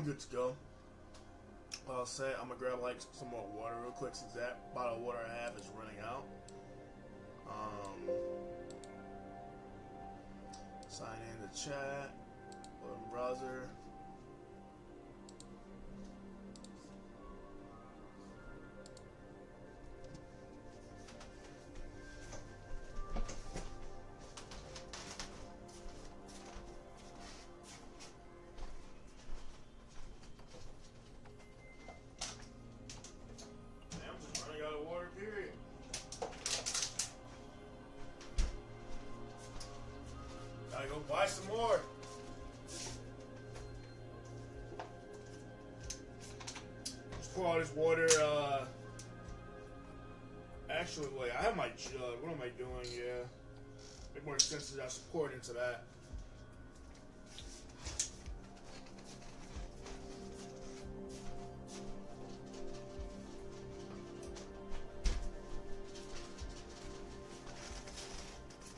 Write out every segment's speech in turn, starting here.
good to go. All set. I'm gonna grab like some more water real quick since that bottle of water I have is running out. Sign in the chat. Open browser. Buy some more. Let's pour all this water. Actually, wait, I have my jug. What am I doing? Yeah. Make more sense to just pour it into that.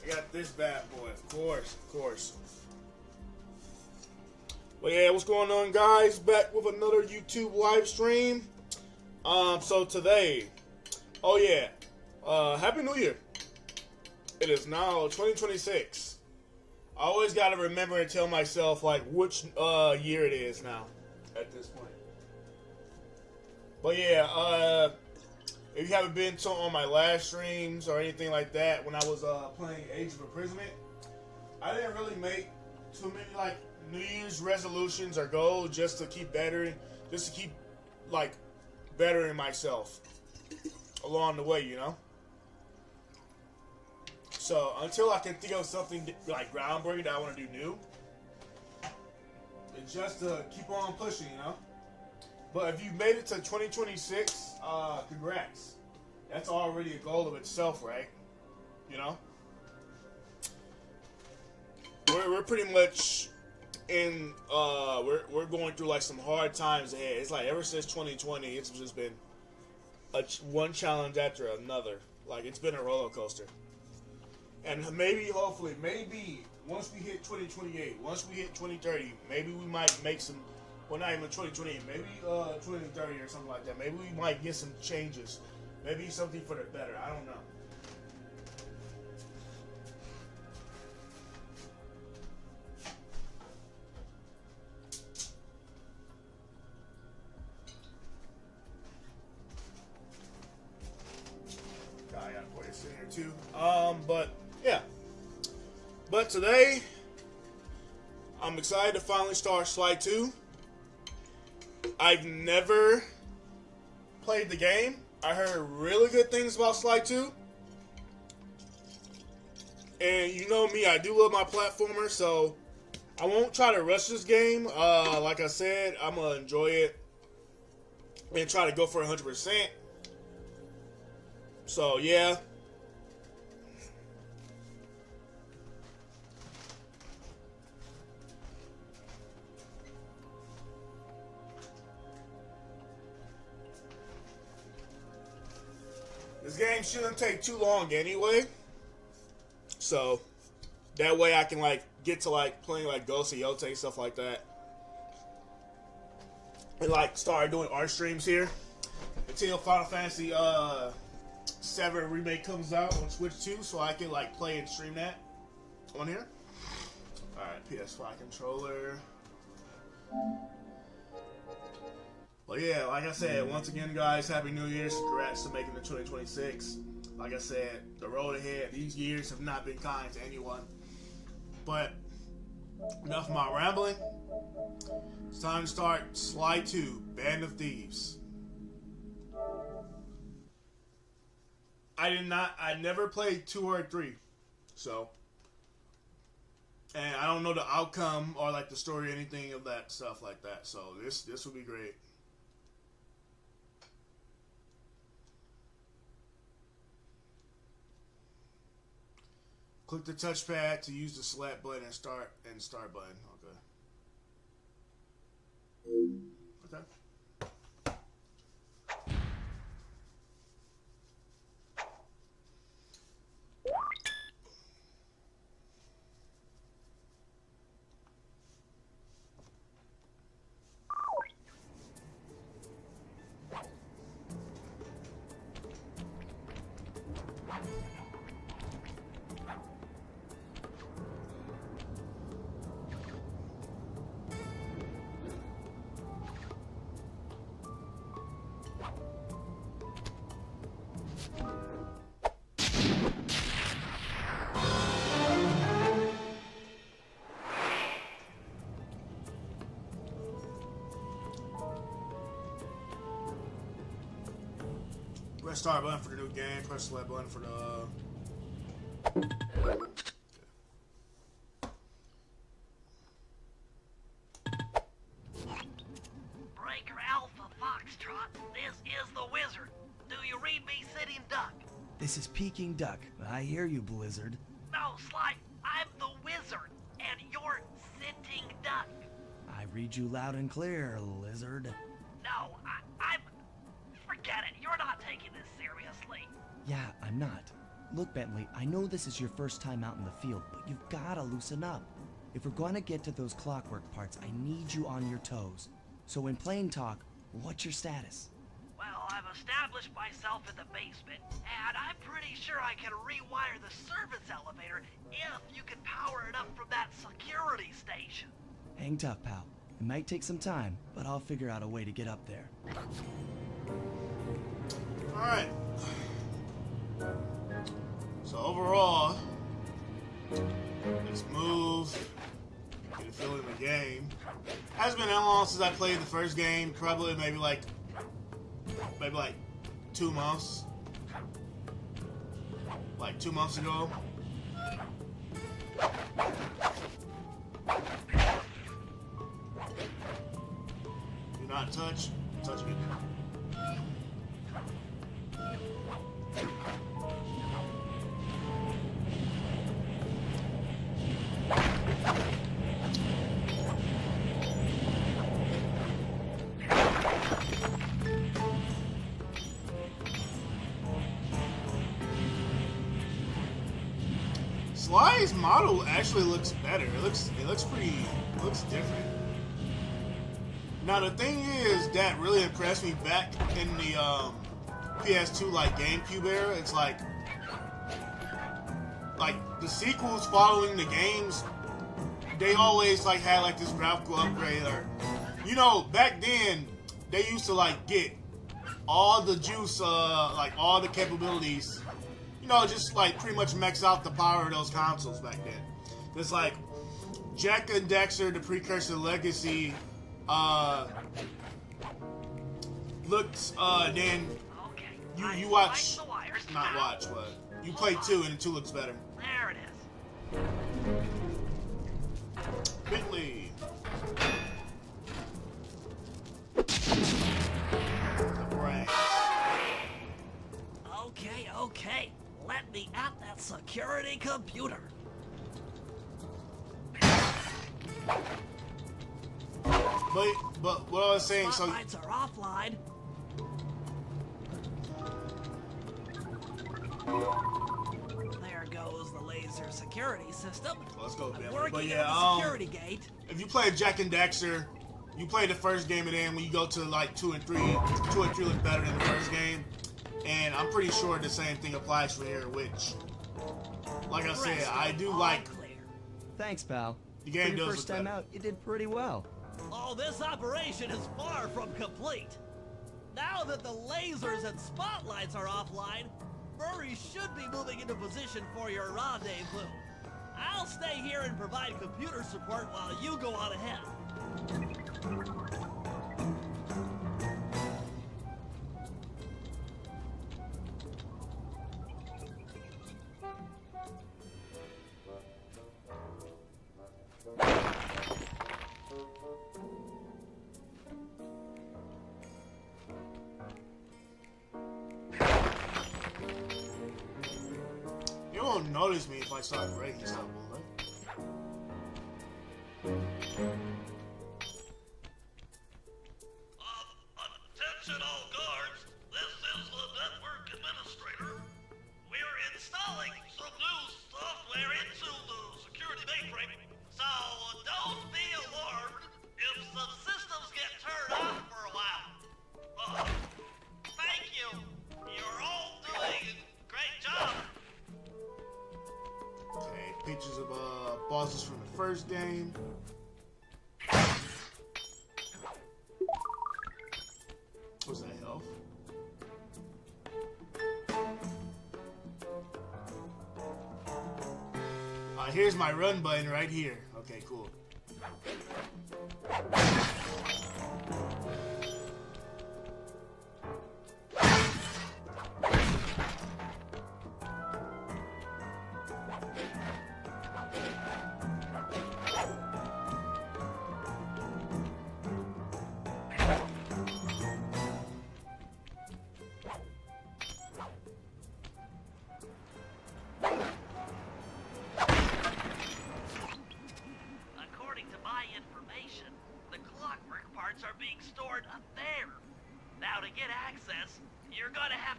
I got this bad boy, of course. Well, yeah, what's going on, guys? Back with another YouTube live stream. So today, oh yeah, Happy New Year. It is now 2026. I always got to remember and tell myself, like, which year it is now at this point. But yeah, if you haven't been on my last streams or anything like that, when I was playing Age of Imprisonment, I didn't really make too many like New Year's resolutions or goals just to keep bettering, just to keep like bettering myself along the way, you know. So until I can think of something like groundbreaking that I want to do new, it's just to keep on pushing, you know. But if you made it to 2026, congrats. That's already a goal of itself, right? You know? We're pretty much in, we're going through like some hard times ahead. It's like ever since 2020, it's just been one challenge after another. Like, it's been a roller coaster. And maybe, hopefully, once we hit 2028, once we hit 2030, maybe we might make some. Well, not even 2028, maybe 2030 or something like that. Maybe we might get some changes. Maybe something for the better. I don't know. I gotta put this in here too. But yeah. But today, I'm excited to finally start Sly 2. I've never played the game. I heard really good things about Sly 2. And you know me, I do love my platformer, so I won't try to rush this game. Like I said, I'm going to enjoy it and try to go for 100%. So, yeah. This game shouldn't take too long anyway, so that way I can like get to like playing like Ghost of Yote, stuff like that, and like start doing art streams here until Final Fantasy 7 remake comes out on Switch 2, so I can like play and stream that on here. All right, PS5 controller. Well, yeah, like I said, once again, guys, Happy New Year's. Congrats to making the 2026. Like I said, the road ahead, these years have not been kind to anyone. But enough of my rambling. It's time to start Sly 2, Band of Thieves. I never played 2 or 3. So, and I don't know the outcome or like the story or anything of that stuff like that. So this will be great. Click the touchpad to use the select button and start button. Okay. Okay. Press start button for the new game. Press select button for the. Breaker Alpha Foxtrot, this is the Wizard. Do you read me, Sitting Duck? This is Peking Duck. I hear you, Blizzard. No, Sly, I'm the Wizard, and you're Sitting Duck. I read you loud and clear, Lizard. No, I'm... Forget it, you're not taking this seriously. Yeah, I'm not. Look, Bentley, I know this is your first time out in the field, but you've gotta loosen up. If we're gonna get to those clockwork parts, I need you on your toes. So in plain talk, what's your status? Well, I've established myself in the basement, and I'm pretty sure I can rewire the service elevator if you can power it up from that security station. Hang tough, pal. It might take some time, but I'll figure out a way to get up there. Alright. So overall, let's move. Get a feel in the game. Hasn't been that long since I played the first game. Probably maybe like 2 months. Like 2 months ago. Do not touch. Touch me. Sly's model actually looks better. It looks different. Now the thing is that really impressed me back in the PS2 like GameCube era. It's like the sequels following the games, they always like had like this graphical upgrade, or you know, back then they used to like get all the juice, like all the capabilities. You know, just like pretty much max out the power of those consoles back then. It's like Jack and Dexter, the precursor Legacy, looked, then you watch, not watch, but you play 2 and 2 looks better. There it is. Bentley. Okay. Let me at that security computer. But what I was saying, so Spotlights are offline. There goes the laser security system. Let's go, Bentley. Working But at yeah, the security gate. if you play Jack and Dexter, you play the first game, and then when you go to like 2 and 3, 2 and 3 look better than the first game. And I'm pretty sure the same thing applies for here, which, like I said, I do like. Thanks, pal. The game For your does first look time better. out, you did pretty well. Oh, this operation is far from complete. Now that the lasers and spotlights are offline, Murray should be moving into position for your rendezvous. I'll stay here and provide computer support while you go on ahead. You won't notice me if I start breaking stuff, right? Attention all guards, this is the network administrator. We're installing some new software into the security mainframe, so don't be alarmed if some systems get turned off for a while. Thank you. You're all doing a great job. Okay, pictures of bosses from the first game. What's that, health? Here's my run button right here. Okay, cool.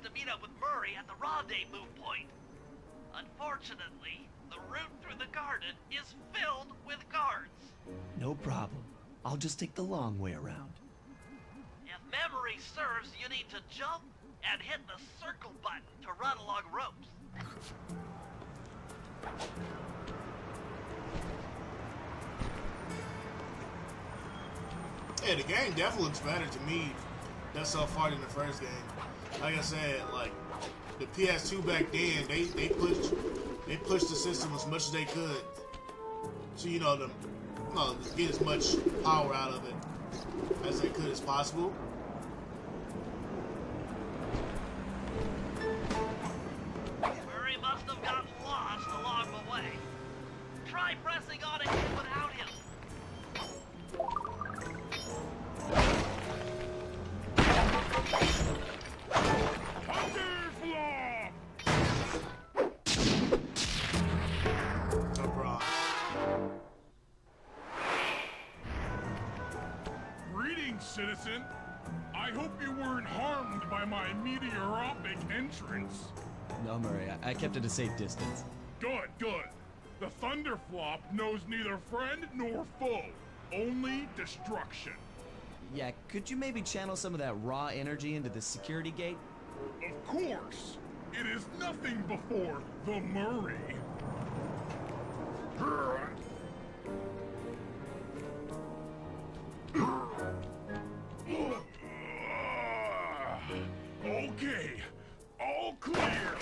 have to meet up with Murray at the rendezvous point. Unfortunately, the route through the garden is filled with guards. No problem. I'll just take the long way around. If memory serves, you need to jump and hit the circle button to run along ropes. Yeah, the game definitely looks better to me than so far than the first game. Like I said, like the PS2 back then, they pushed the system as much as they could, so to get as much power out of it as they could as possible. Murray must have gotten lost along the way. Try pressing on ahead without him. Greetings, citizen. I hope you weren't harmed by my meteoropic entrance. No, Murray, I kept it a safe distance. Good, good. The Thunderflop knows neither friend nor foe, only destruction. Yeah, could you maybe channel some of that raw energy into the security gate? Of course. It is nothing before the Murray. Okay, all clear.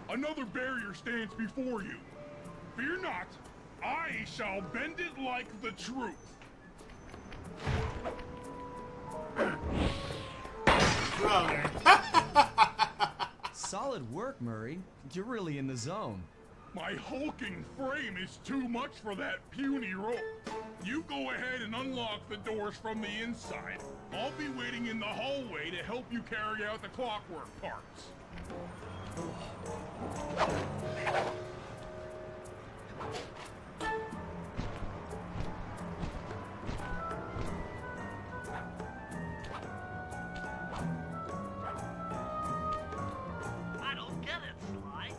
Another barrier stands before you. Fear not, I shall bend it like the truth. Brother. Solid work, Murray. You're really in the zone. My hulking frame is too much for that puny rope. You go ahead and unlock the doors from the inside. I'll be waiting in the hallway to help you carry out the clockwork parts. I don't get it, Sly.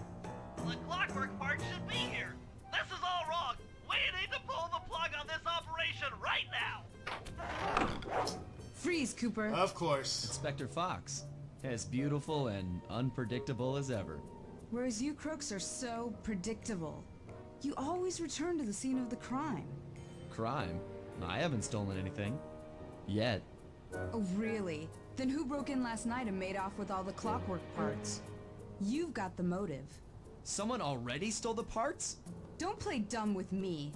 The clockwork part should be here. This is all wrong. We need to pull the plug on this operation right now. Freeze, Cooper. Of course. Inspector Fox. As beautiful and unpredictable as ever. Whereas you crooks are so predictable. You always return to the scene of the crime. Crime? I haven't stolen anything. Yet. Oh, really? Then who broke in last night and made off with all the clockwork parts? You've got the motive. Someone already stole the parts? Don't play dumb with me.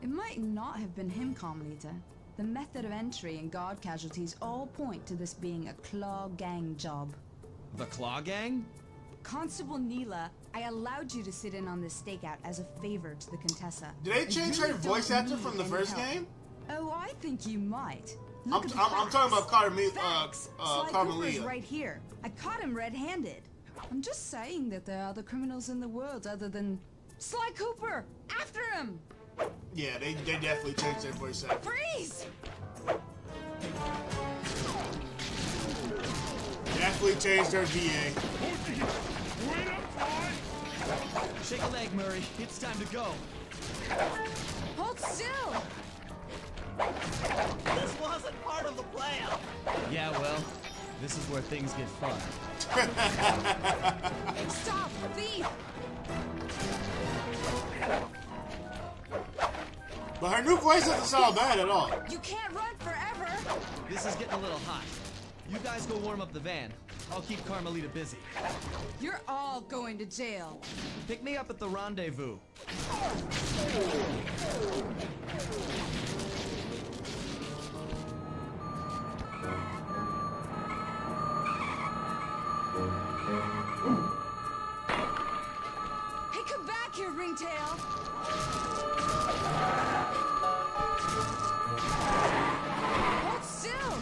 It might not have been him, Carmelita. The method of entry and guard casualties all point to this being a Claw Gang job. The Claw Gang? Constable Neela, I allowed you to sit in on this stakeout as a favor to the Contessa. Did they change her voice actor from the first game? Oh, I think you might. I'm talking about Facts. Sly Cooper's Carmelita. right here. I caught him red-handed. I'm just saying that there are other criminals in the world other than Sly Cooper. After him! Yeah, they definitely changed their voice actor. Freeze! Definitely changed their VA. Wait up, Sly! Shake a leg, Murray. It's time to go. Hold still! This wasn't part of the plan. Yeah, well, this is where things get fun. Stop! Thief! But her new voice doesn't sound bad at all. You can't run forever! This is getting a little hot. You guys go warm up the van. I'll keep Carmelita busy. You're all going to jail. Pick me up at the rendezvous. Hey, come back here, Ringtail! Hold still!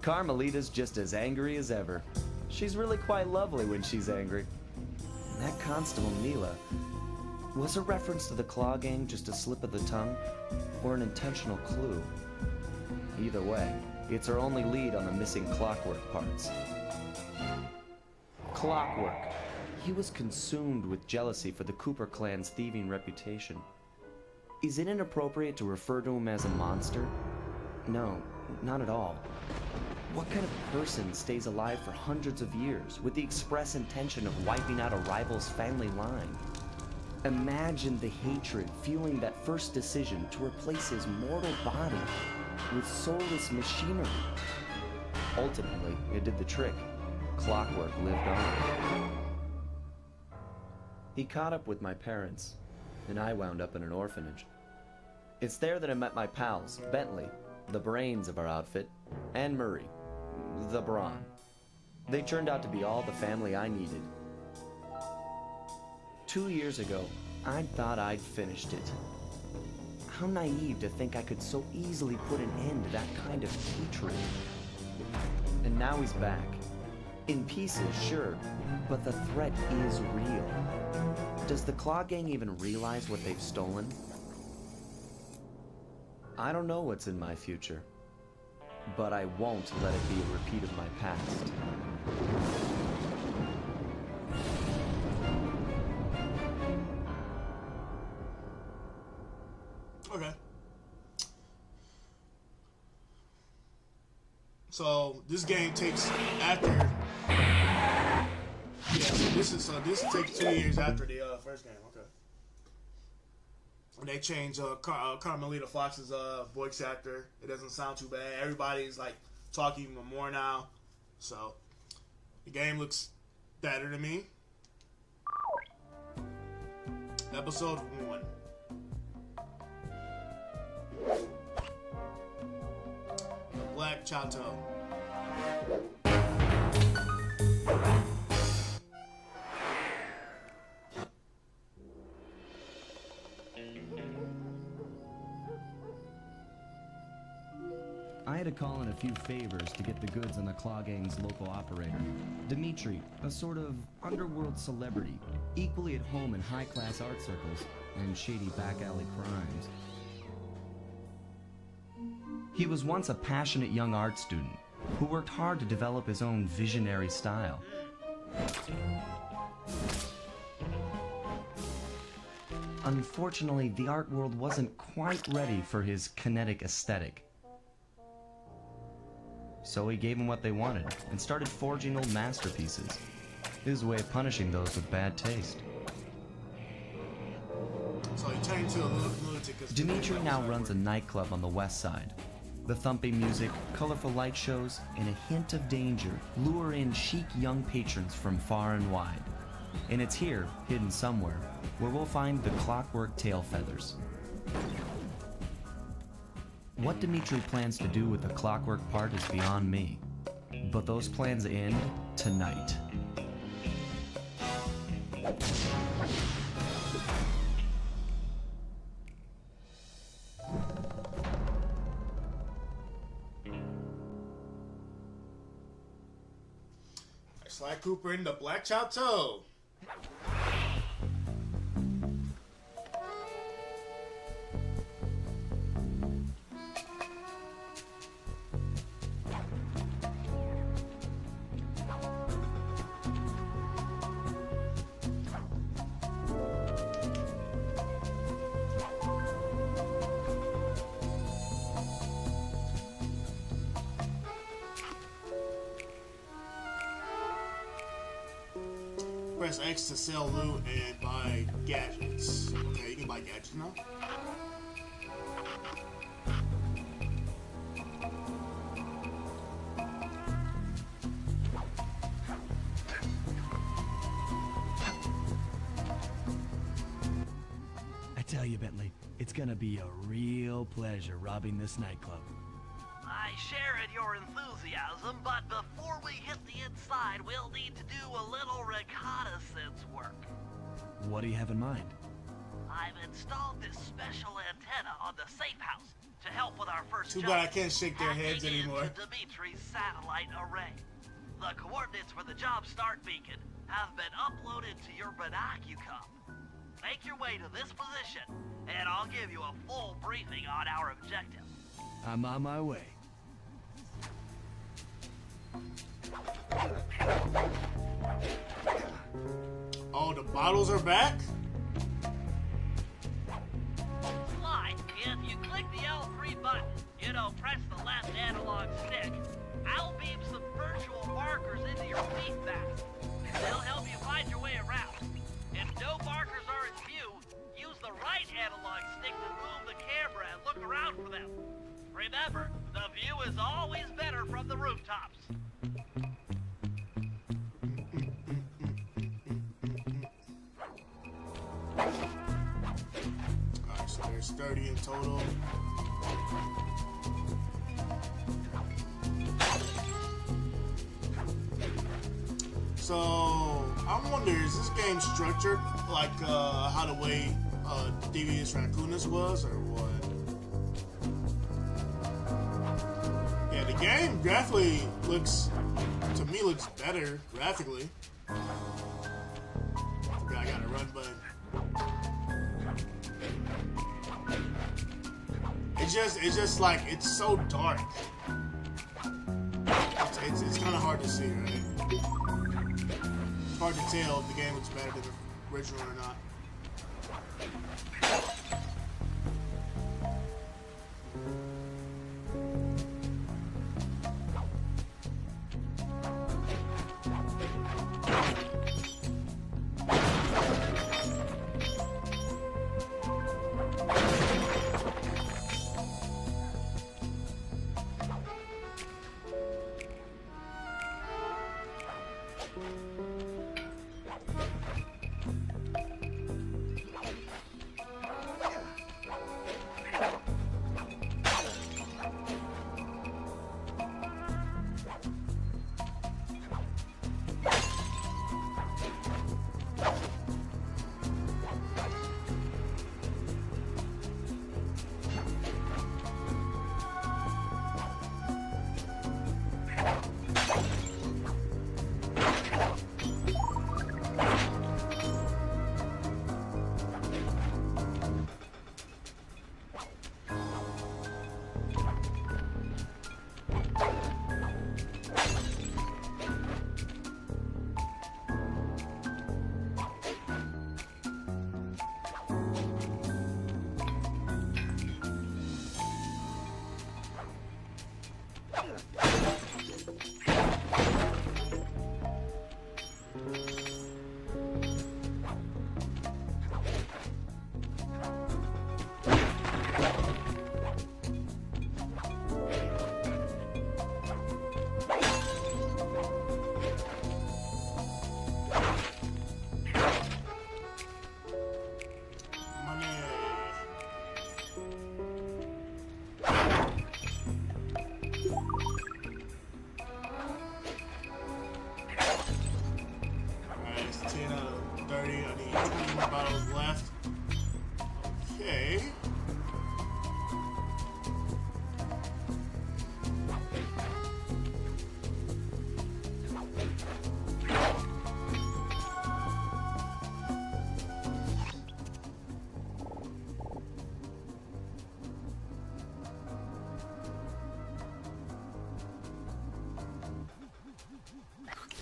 Carmelita's just as angry as ever. She's really quite lovely when she's angry. And that Constable Neela, was a reference to the Claw Gang just a slip of the tongue, or an intentional clue? Either way, it's our only lead on the missing Clockwork parts. Clockwork. He was consumed with jealousy for the Cooper clan's thieving reputation. Is it inappropriate to refer to him as a monster? No, not at all. What kind of person stays alive for hundreds of years with the express intention of wiping out a rival's family line? Imagine the hatred fueling that first decision to replace his mortal body with soulless machinery. Ultimately, it did the trick. Clockwork lived on. He caught up with my parents, and I wound up in an orphanage. It's there that I met my pals, Bentley, the brains of our outfit, and Murray, the brawn. They turned out to be all the family I needed. 2 years ago, I thought I'd finished it. How naive to think I could so easily put an end to that kind of hatred. And now he's back. In pieces, sure, but the threat is real. Does the Claw Gang even realize what they've stolen? I don't know what's in my future, but I won't let it be a repeat of my past. Okay. So this game takes after. Yeah, this takes 2 years after the first game. Okay. And they changed Carmelita Fox's voice actor. It doesn't sound too bad. Everybody's like talking even more now. So the game looks better to me. Episode 1. Black Chateau. I had to call in a few favors to get the goods on the Claw Gang's local operator, Dimitri, a sort of underworld celebrity, equally at home in high-class art circles and shady back-alley crimes. He was once a passionate young art student who worked hard to develop his own visionary style. Unfortunately, the art world wasn't quite ready for his kinetic aesthetic. So he gave them what they wanted and started forging old masterpieces. His way of punishing those with bad taste. So he turned to a lunatic. Dimitri now runs a nightclub on the west side. The thumping music, colorful light shows, and a hint of danger lure in chic young patrons from far and wide. And it's here, hidden somewhere, where we'll find the Clockwork tail feathers. What Dimitri plans to do with the Clockwork part is beyond me. But those plans end tonight. Sly Cooper in the Black Chateau. Press X to sell loot and buy gadgets. Okay, you can buy gadgets now. I tell you, Bentley, it's gonna be a real pleasure robbing this nightclub. I share in your enthusiasm, but before we hit the inside, we'll need to do a little reconnaissance work. What do you have in mind? I've installed this special antenna on the safe house to to help with our first Too job. bad I can't shake their heads Hacking anymore. into Dimitri's satellite array. The coordinates for the job start beacon have been uploaded to your binocucom. Make your way to this position, and I'll give you a full briefing on our objective. I'm on my way. Oh, the bottles are back? Slide, if you click the L3 button, press the left analog stick, I'll beam some virtual markers into your feet vest. They'll help you find your way around. If no markers are in view, use the right analog stick to move the camera and look around for them. Remember, the view is always better from the rooftops. Alright, so there's 30 in total. So, I wonder, is this game structured like how the way Devious Raccoonus was, or what? Yeah, the game graphically looks better graphically. Forgot I got a run button. It's just like, it's so dark. It's kind of hard to see, right? It's hard to tell if the game looks better than the original or not.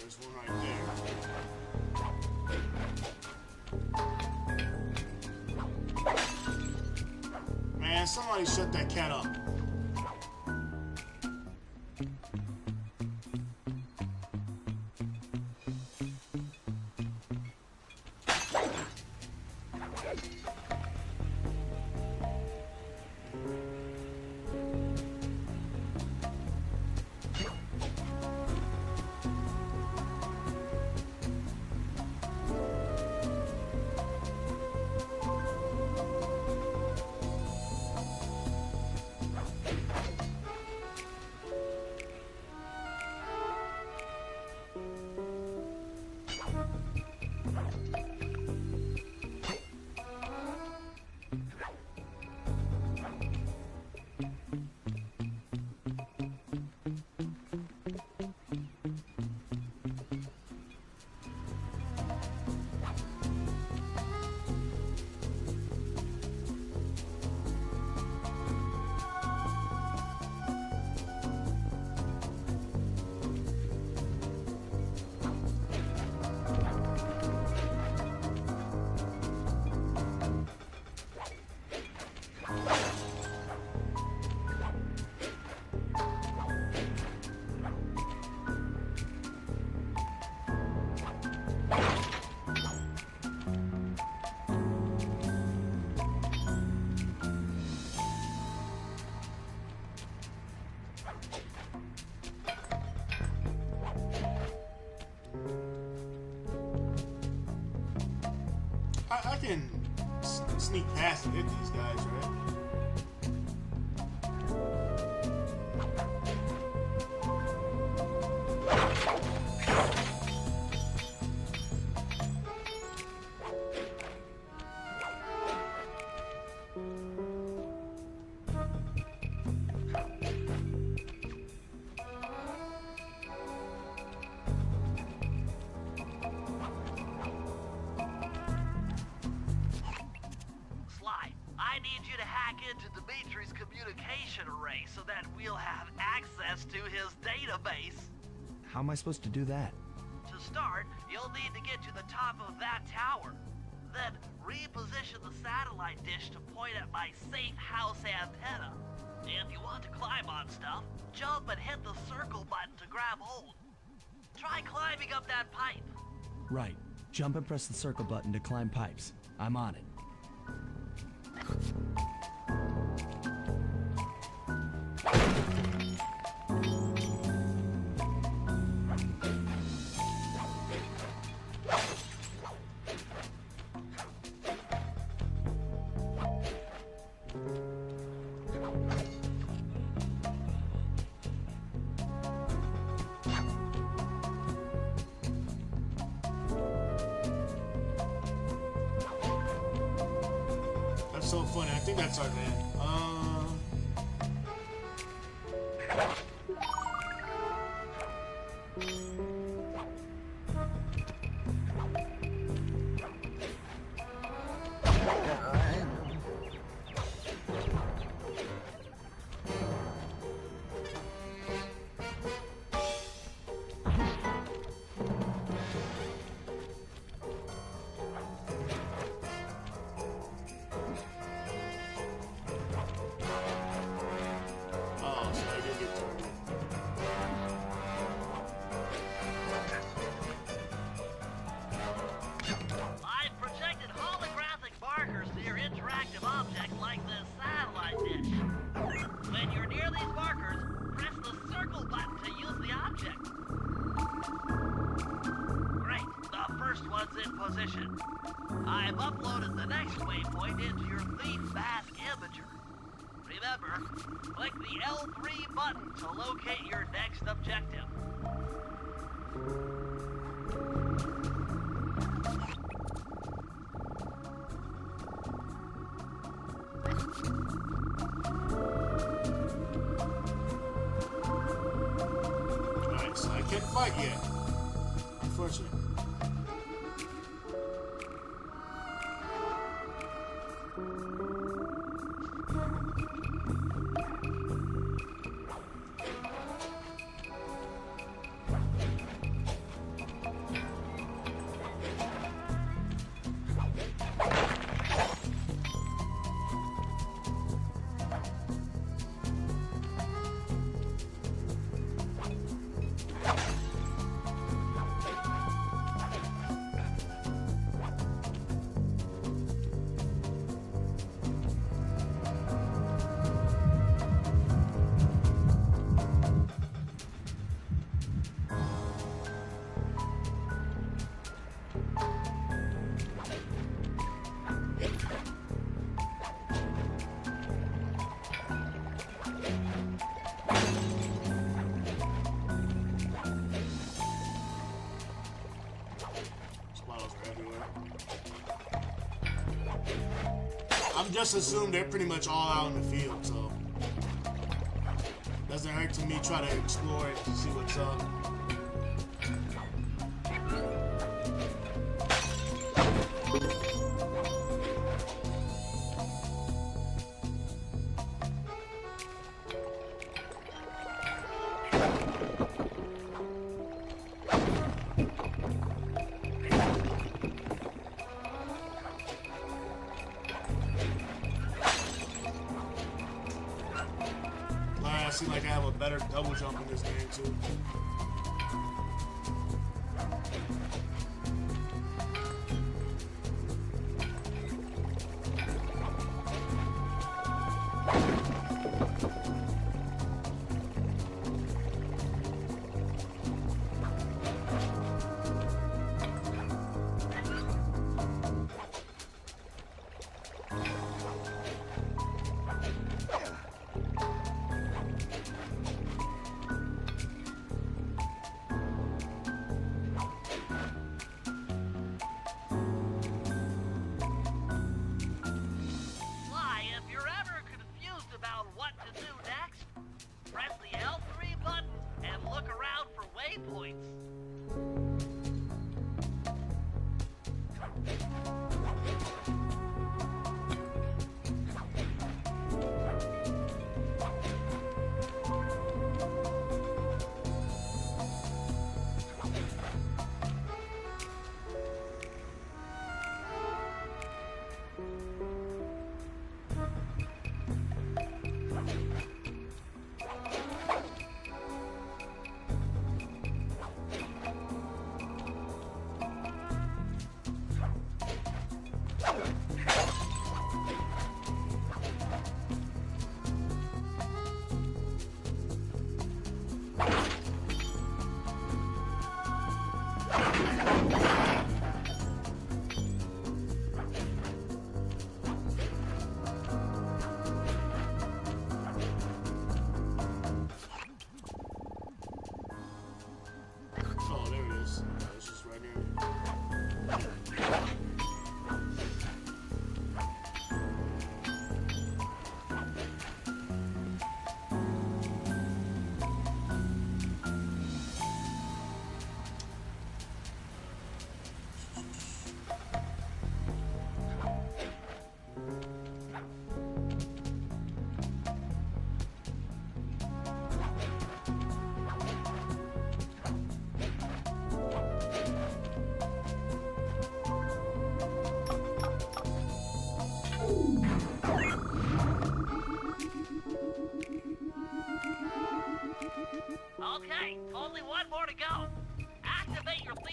There's one right there. Man, somebody shut that cat up. can sneak past and hit these guys, right? Sly, I need you to hack into Dimitri's communication array so that we'll have access to his database. How am I supposed to do that? To start, you'll need to get to the top of that tower. Then reposition the satellite dish to point at my safe house antenna. If you want to climb on stuff, jump and hit the circle button to grab hold. Try climbing up that pipe. Right. Jump and press the circle button to climb pipes. I'm on it. That's so funny. I think that's our man. Oh, so I did get targeted. I've projected holographic markers near interactive objects like this satellite dish. When you're near these markers, press the circle button to use the object. Great, the first one's in position. I've uploaded the next waypoint into your Thief Mask Imager. Remember, click the L3 button to locate your next objective. Alright, so I can't fight yet. Unfortunately. Swallows are everywhere. I'm just assumed they're pretty much all out in the field, so doesn't hurt to me try to explore it to see what's up. I seem like I have a better double jump in this game too.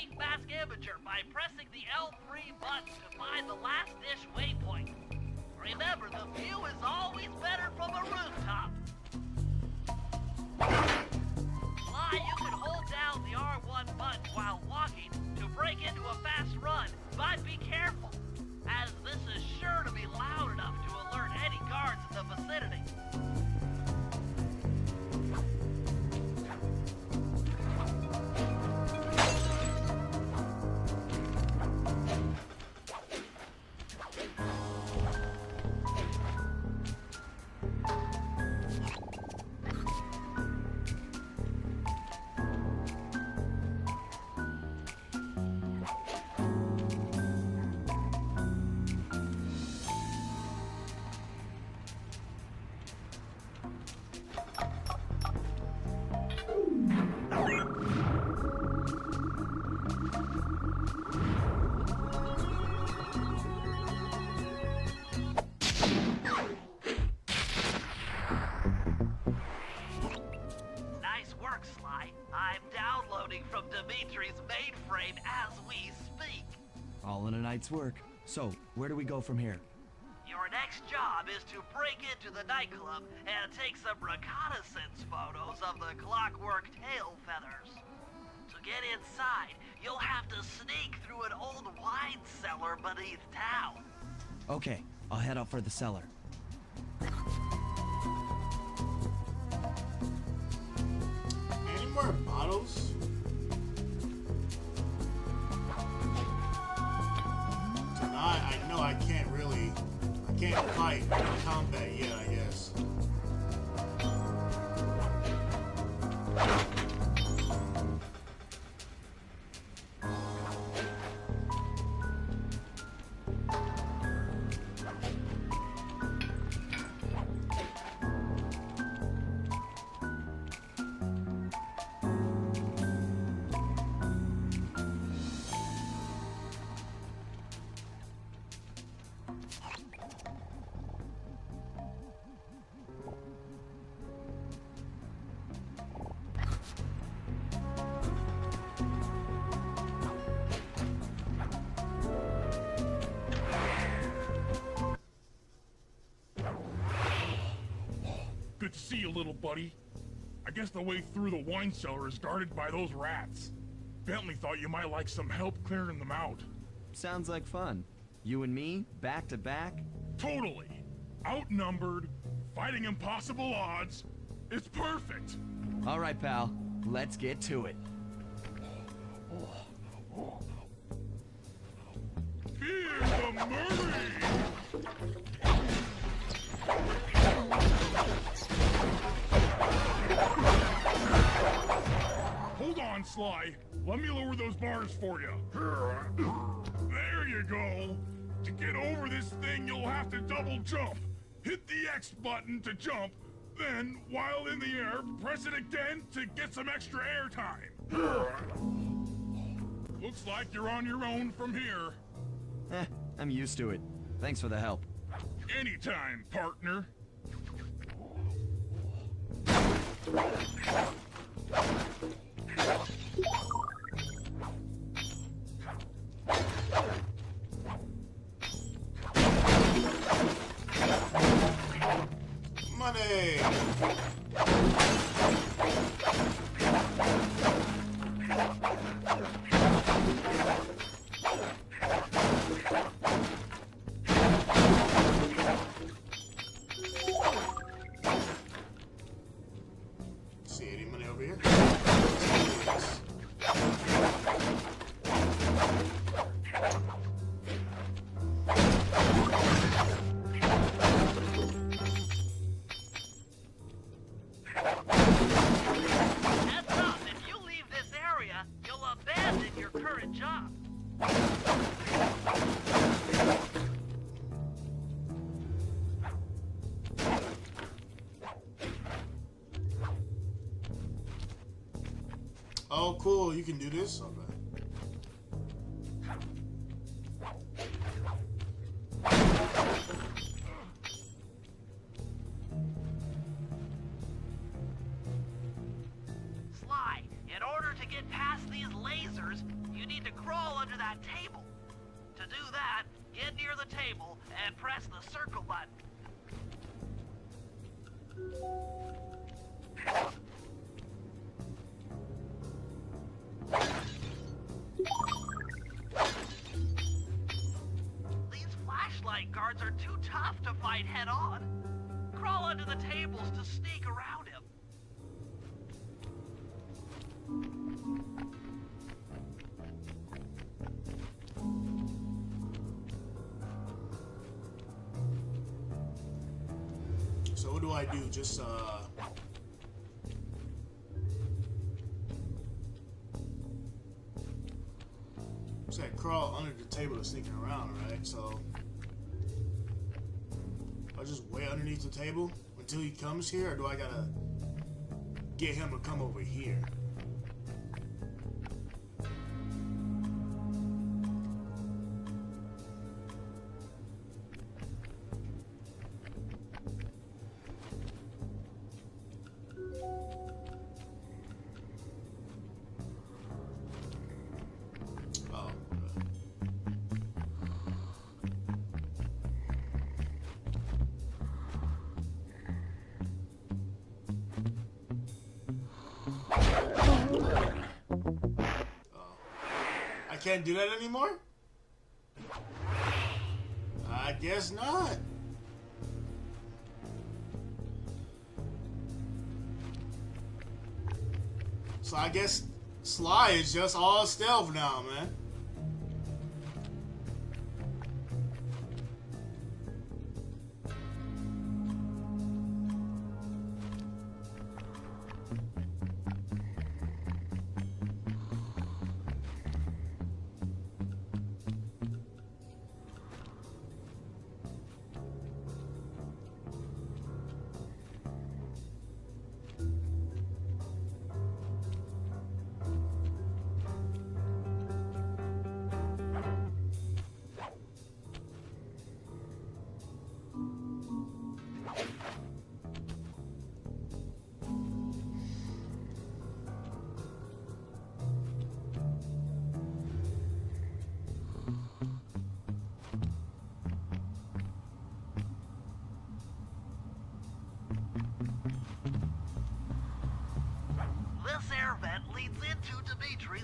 safe mask imager by pressing the L3 button to find the last dish waypoint. Remember, the view is always better from a rooftop. Sly, you can hold down the R1 button while walking to break into a fast run, but be careful, as this is sure to be loud enough to alert any guards in the vicinity. Nice work, Sly. I'm downloading from Dimitri's mainframe as we speak. All in a night's work. So, where do we go from here? Your next job is to break into the nightclub and take some reconnaissance photos of the clockwork tail feathers. To get inside, you'll have to sneak through an old wine cellar beneath town. Okay, I'll head out for the cellar. Any more bottles? Tonight, I know I can't fight in combat yet, I guess. Good to see you, little buddy. I guess the way through the wine cellar is guarded by those rats. Bentley thought you might like some help clearing them out. Sounds like fun. You and me, back to back? Totally. Outnumbered, fighting impossible odds. It's perfect. All right, pal. Let's get to it. Fear the Murray! Hold on, Sly. Let me lower those bars for you. There you go. To get over this thing, you'll have to double jump. Hit the X button to jump, then, while in the air, press it again to get some extra air time. Looks like you're on your own from here. I'm used to it. Thanks for the help. Anytime, partner. Money! See any money over here? Heads up, if you leave this area, you'll abandon your current job. Oh, cool. You can do this? Okay. Sly, in order to get past the these lasers, you need to crawl under that table. To do that, get near the table and press the circle button. These flashlight guards are too tough to fight head-on. Crawl under the tables to sneak around him. So what do I do? Just said crawl under the table to sneaking around, right? So I just wait underneath the table until he comes here, or do I gotta get him to come over here? I can't do that anymore? I guess not. So I guess Sly is just all stealth now, man.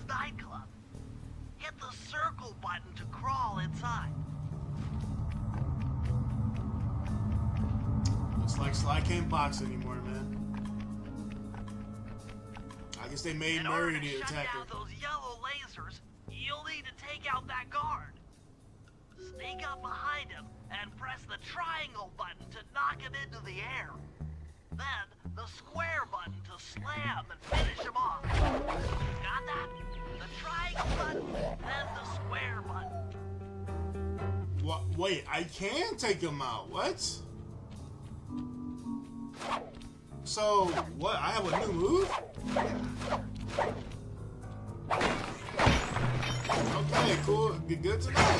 Nightclub. Hit the circle button to crawl inside. Looks like Sly can't box anymore, man. I guess they made Murray the attacker. In order to shut down those yellow lasers, you'll need to take out that guard. Sneak up behind him and press the triangle button to knock him into the air. Then, the square button to slam and finish him off. Got that? The triangle button, then the square button. What? Wait, I can take him out. What? So, what? I have a new move? Okay, cool. Be good to know.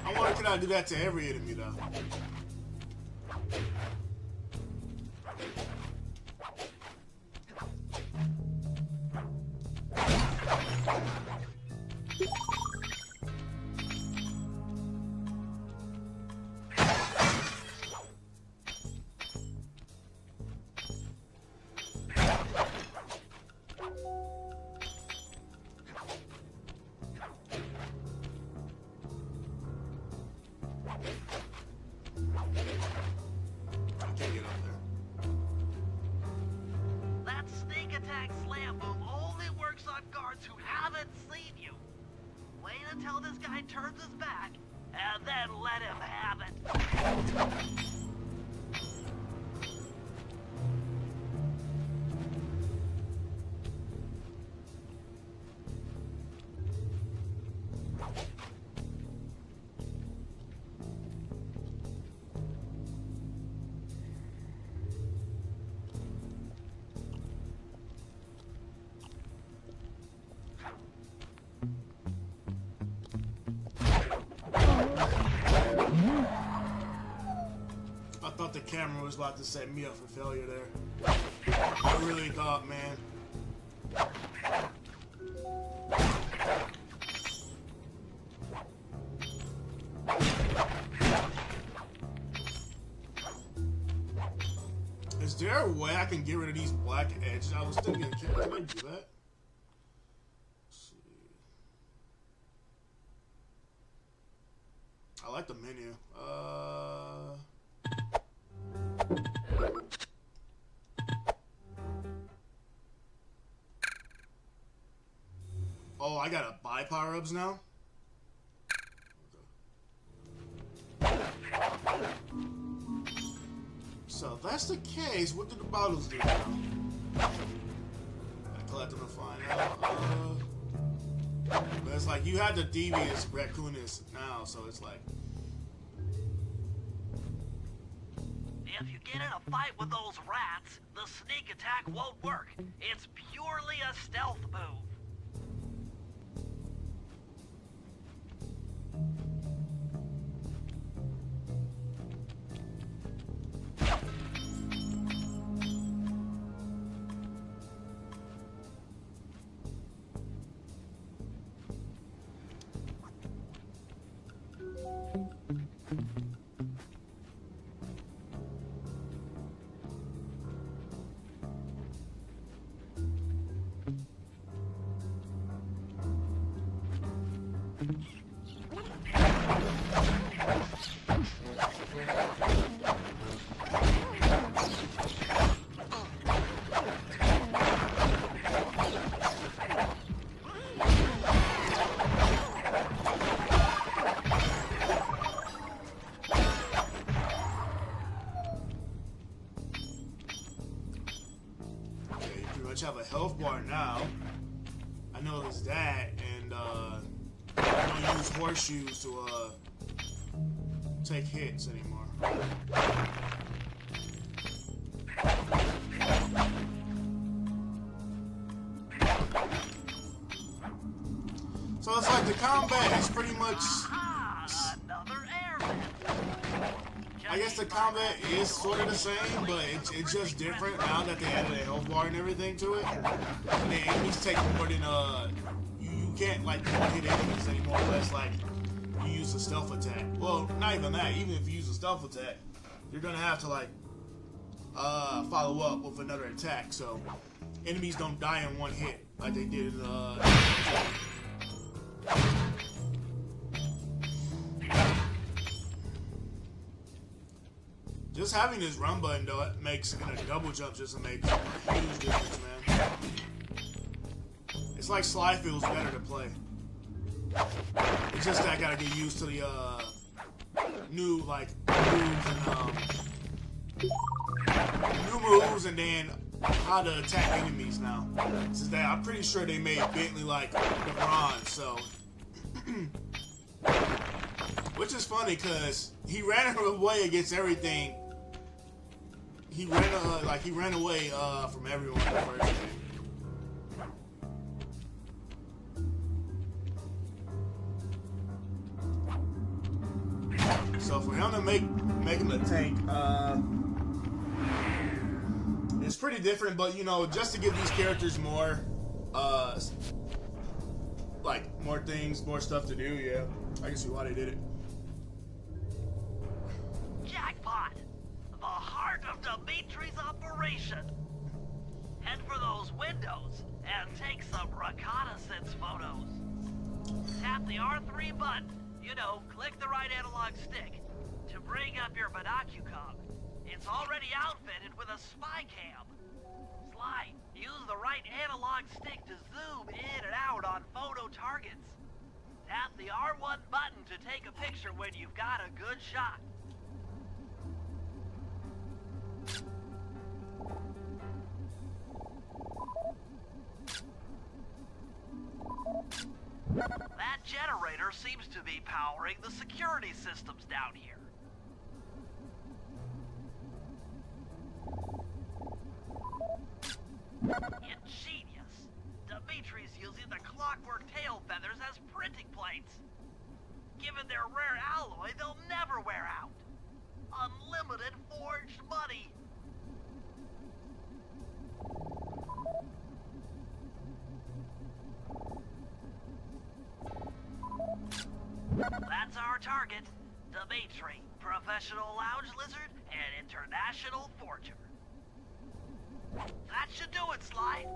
I wonder, can I do that to every enemy, though? Until this guy turns his back, and then let him have it. camera was about to set me up for failure there. I really thought, man. Is there a way I can get rid of these black edges? I was thinking, can I do that? I like the menu. Oh, I gotta buy power-ups now? So if that's the case, what do the bottles do now? Gotta collect them and find out. But it's like you have the devious raccoonist now, so it's like. If you get in a fight with those rats, the sneak attack won't work. It's purely a stealth move. Have a health bar now. I know there's that, and I don't use horseshoes to take hits anymore. So it's like the combat is pretty much. Another airman. I guess the combat is sort of the same, but it's just different now that they added a health bar and everything to it. And the enemies take more than you can't like one-hit enemies anymore unless like you use a stealth attack. Well, not even that. Even if you use a stealth attack, you're gonna have to like follow up with another attack. So enemies don't die in one hit like they did in just having this run button though, it makes and a double jump just makes a huge difference, man. It's like Sly feels better to play. It's just that I gotta get used to the new like moves and then how to attack enemies now. Since that I'm pretty sure they made Bentley like LeBron, so which is funny because he ran away against everything. He ran away from everyone in the first game. So for him to make him a tank, it's pretty different. But you know, just to give these characters more, like more things, more stuff to do. Yeah, I can see why they did it. Jackpot! The heart of Dimitri's operation. Head for those windows and take some reconnaissance photos. Tap the R3 button, you know, click the right analog stick, to bring up your binocucom. It's already outfitted with a spy cam. Sly, use the right analog stick to zoom in and out on photo targets. Tap the R1 button to take a picture when you've got a good shot. That generator seems to be powering the security systems down here. Ingenious. Dimitri's using the clockwork tail feathers as printing plates. Given their rare alloy, they'll never wear out. unlimited forged money. That's our target. Dimitri, professional lounge lizard and international forger. That should do it, Sly.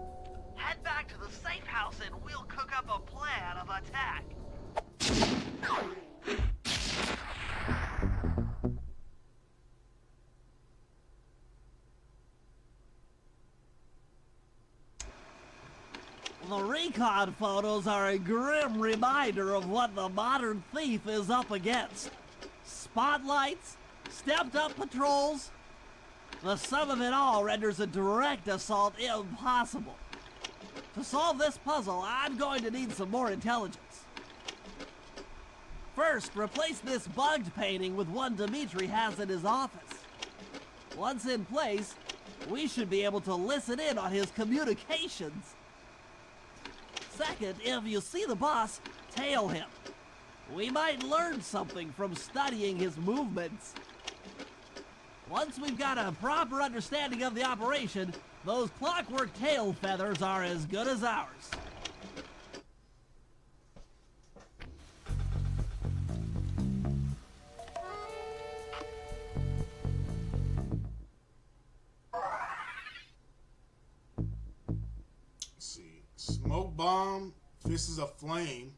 Head back to the safe house and we'll cook up a plan of attack. The recon photos are a grim reminder of what the modern thief is up against. Spotlights, stepped-up patrols. The sum of it all renders a direct assault impossible. To solve this puzzle, I'm going to need some more intelligence. First, replace this bugged painting with one Dimitri has in his office. Once in place, we should be able to listen in on his communications. Second, if you see the boss, tail him. We might learn something from studying his movements. Once we've got a proper understanding of the operation, those clockwork tail feathers are as good as ours. Let's see. Smoke bomb, fists of flame.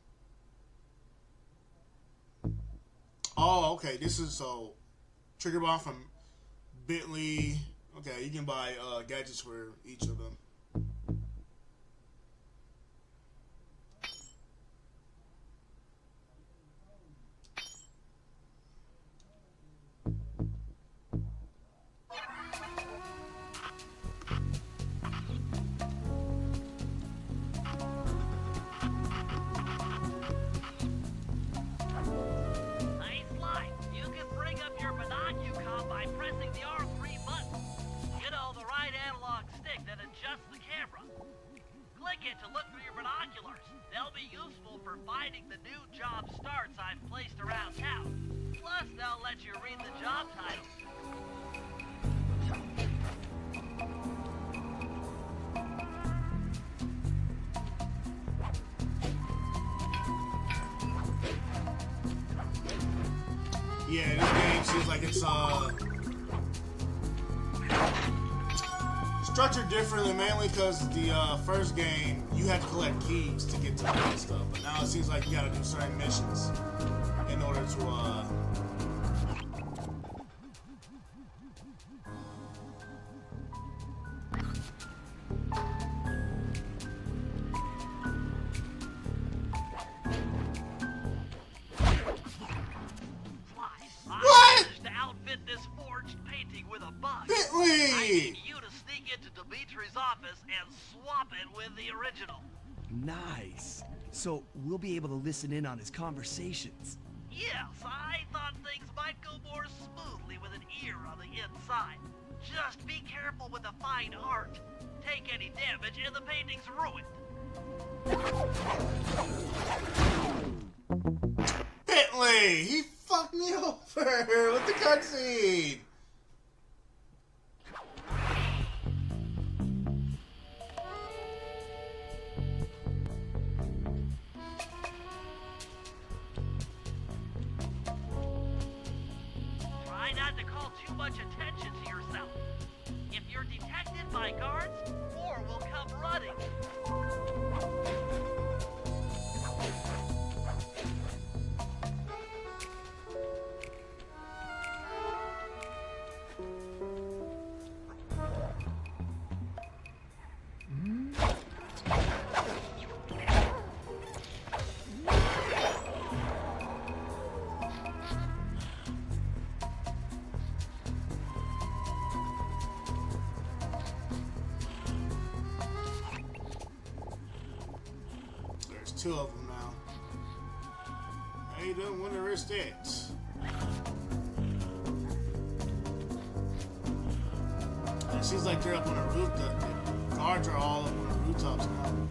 Oh, okay. This is so trigger bomb from Bentley. Okay, you can buy gadgets for each of them. Hey, Sly, you can bring up your binocular by pressing the R3 button. You know, the right analog stick that adjusts the camera. Click it to look for your binoculars. They'll be useful for finding the new job starts I've placed around town. Plus, they'll let you read the job titles. Yeah, this game seems like it's structured differently, mainly because the first game you had to collect keys to get to the stuff, but now it seems like you gotta do certain missions in order to To outfit this forged painting with a bug. I Bentley! need you to sneak into Dimitri's office and swap it with the original. Nice. So we'll be able to listen in on his conversations. Yes, I thought things might go more smoothly with an ear on the inside. Just be careful with the fine art. Take any damage and the painting's ruined. Bentley! He fucked me over with the cutscene! Try not to call too much attention to yourself. If you're detected by guards, more will come running. There's two of them now. I don't want to risk it. It seems like they're up on a roof. The guards are all up on the rooftops now.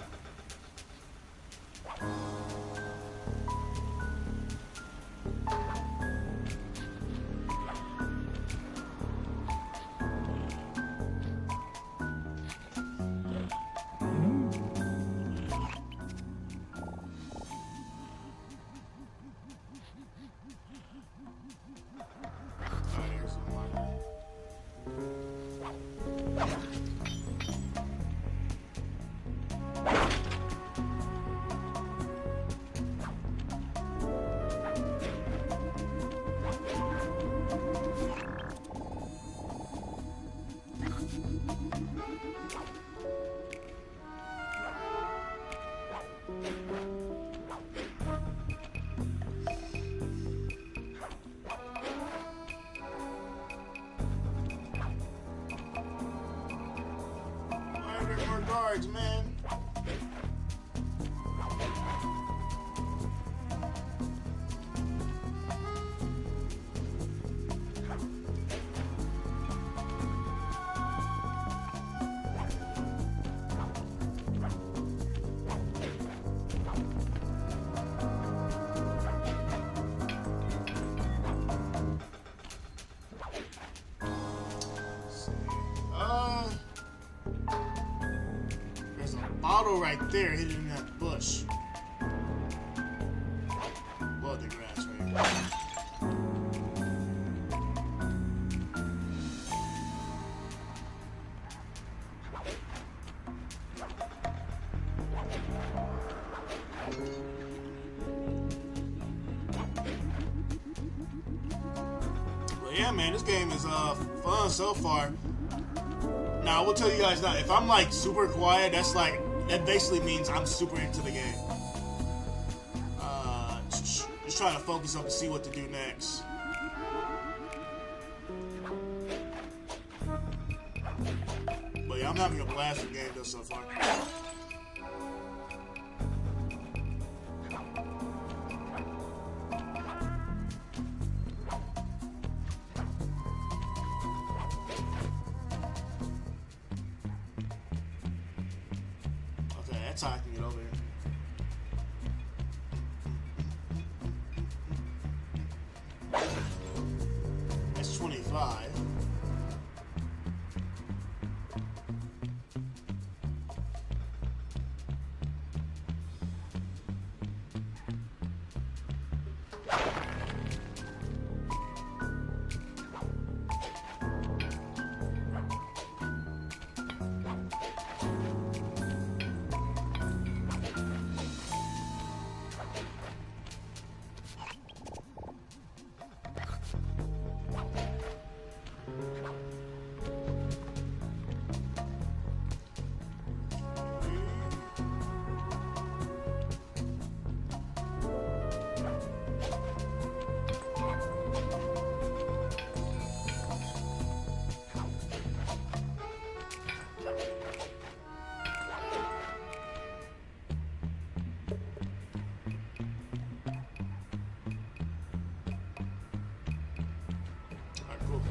guards, man. There's a bottle right there hidden in that bush. Love the grass right here. But yeah, man, this game is fun so far. Now, I will tell you guys that if I'm like super quiet, that basically means I'm super into the game. Just trying to focus up to see what to do next. But yeah, I'm having a blast with the game though so far. Okay, that's how I can get over here. That's 25. Alright, cool.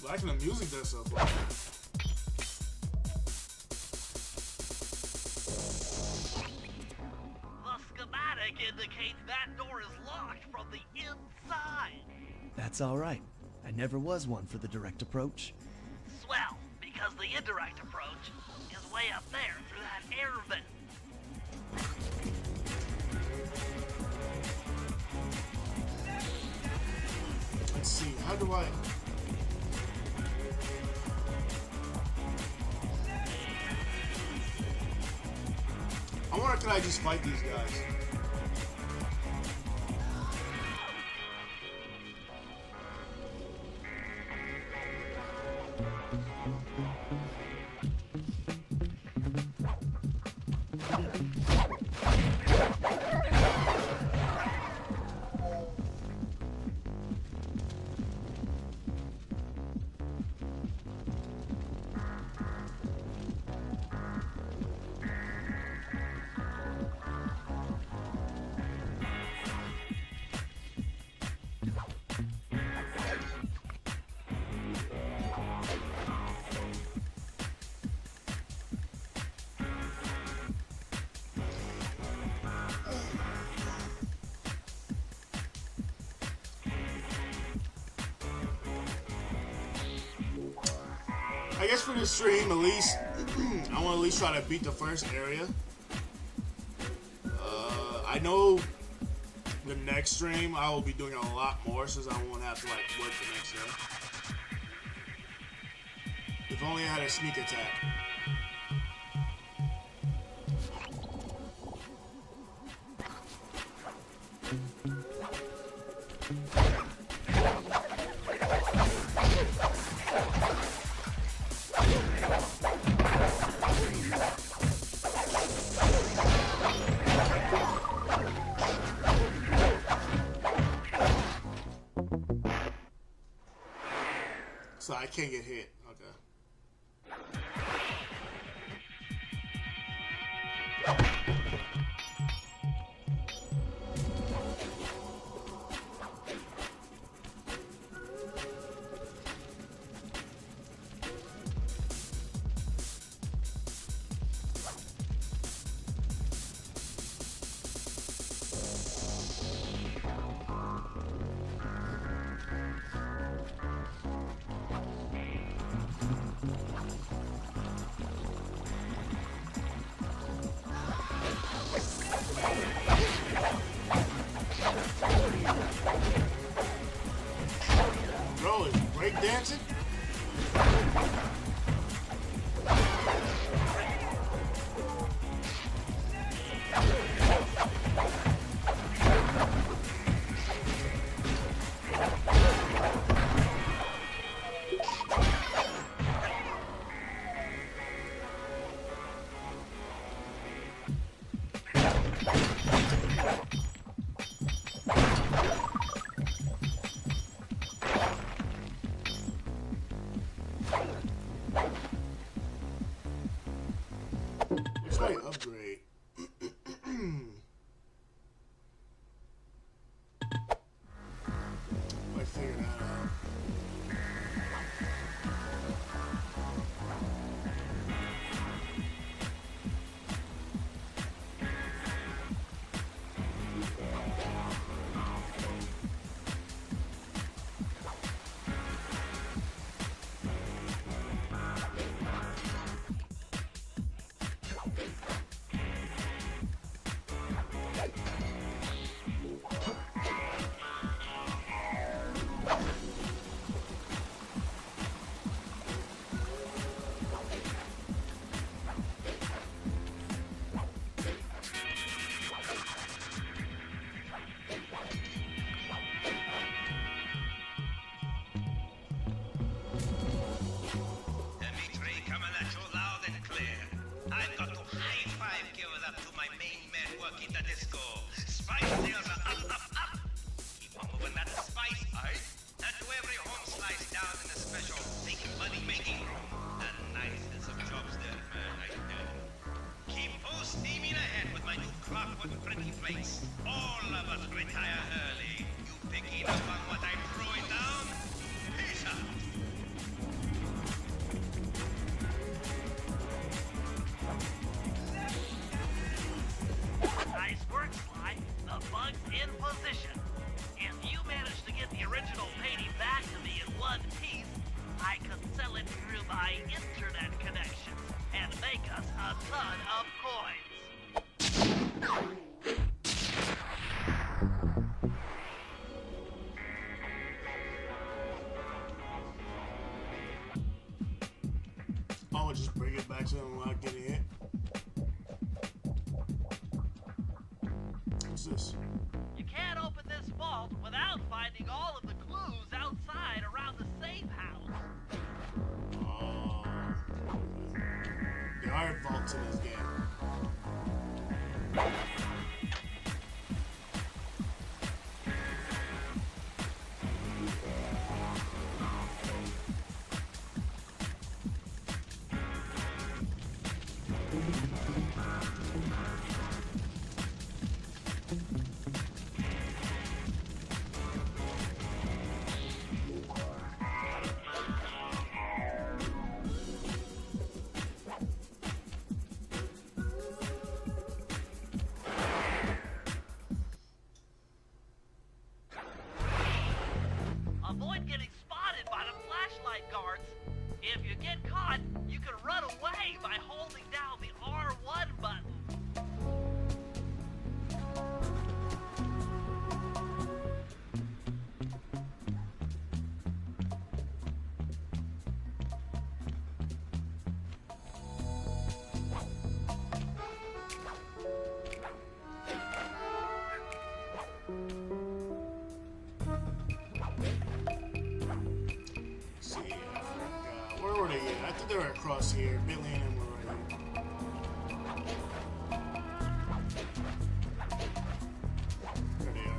Liking the music there so far. The schematic indicates that door is locked from the inside. That's all right. I never was one for the direct approach. Swell, because the indirect approach is way up there through that air vent. Let's see, how do I... I wonder, can I just fight these guys? I guess for this stream, at least, I want to at least try to beat the first area. I know the next stream I will be doing a lot more since I won't have to like work the next day. If only I had a sneak attack. I can't get hit. Okay. Bro, is break dancing? Looks like upgrade. I figured that out. Dimitri, coming at you loud and clear. I've got to high five give it up to my main man working the disco. Spice sales are up, up, up. Keep on moving that spice, aye? And to every home slice down in the special big money making room. The nicest of jobs there, man, I tell you. Keep full steaming ahead with my new clockwork pretty place. All of us retire early. You picking up on what I'm throwing down? Peace out. Nice work, Sly. The bug's in position. If you manage to get the original painting back to me in one piece, I could sell it through my internet connection and make us a ton of coins. I would just bring it back to them without getting hit. What's this? You can't open this vault without finding all of the clues outside around the safe house. Oh. There are vaults in this game. Avoid getting spotted by the flashlight guards. If you get caught, you can run away by holding down the R1 button. See, I forgot. Where were they at? I think they were across here. Billy and them were right here. There they are.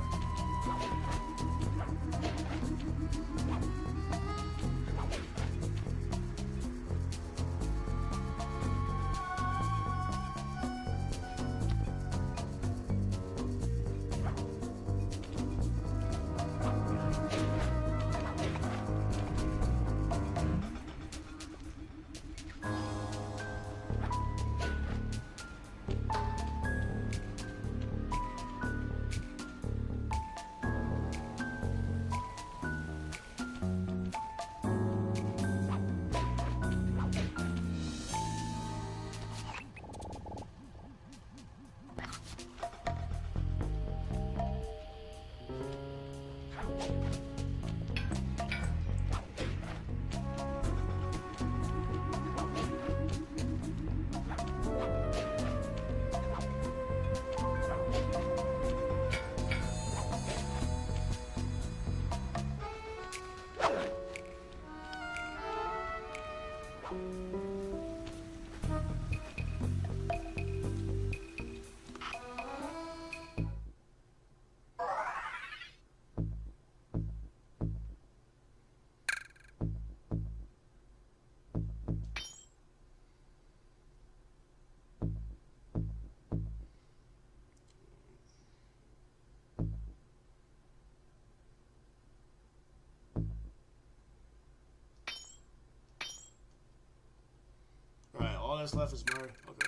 that's left is Murray. Okay.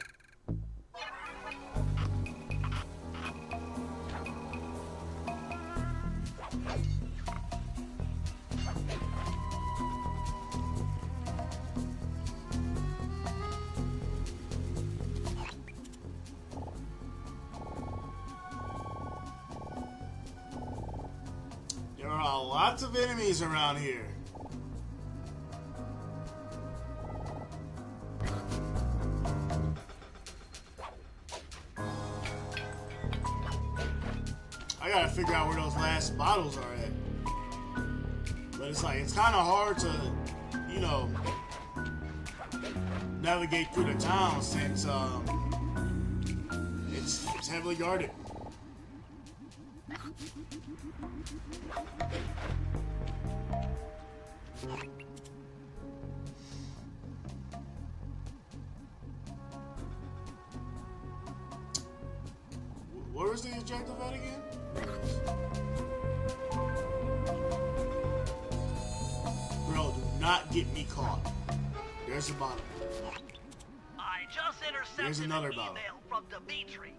There are lots of enemies around here. I gotta figure out where those last bottles are at. But it's like, it's kind of hard to, you know, navigate through the town since it's heavily guarded. Where is the objective at again? Bro, do not get me caught. There's a bottle. I just intercepted There's another an bottle. email from Dimitri.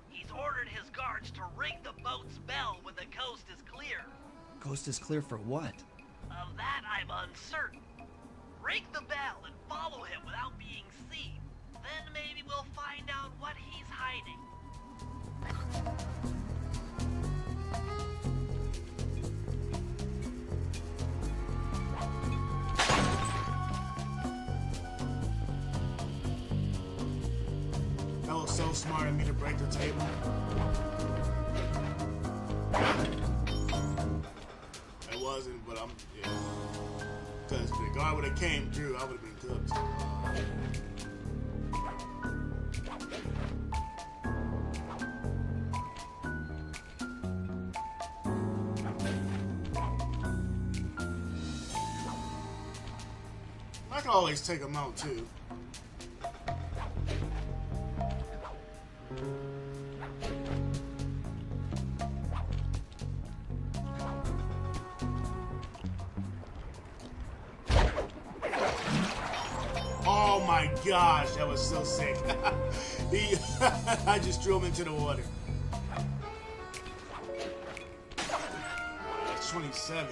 He's ordered his guards to ring the boat's bell when the coast is clear. Coast is clear for what? Of that, I'm uncertain. Ring the bell and follow him without being seen. Then maybe we'll find out what he's hiding. That was so smart of me to break the table. It wasn't, but I'm, yeah. Because if the guard would have came through, I would have been cooked. I can always take them out too. Oh my gosh, that was so sick. I just threw him into the water. That's 27.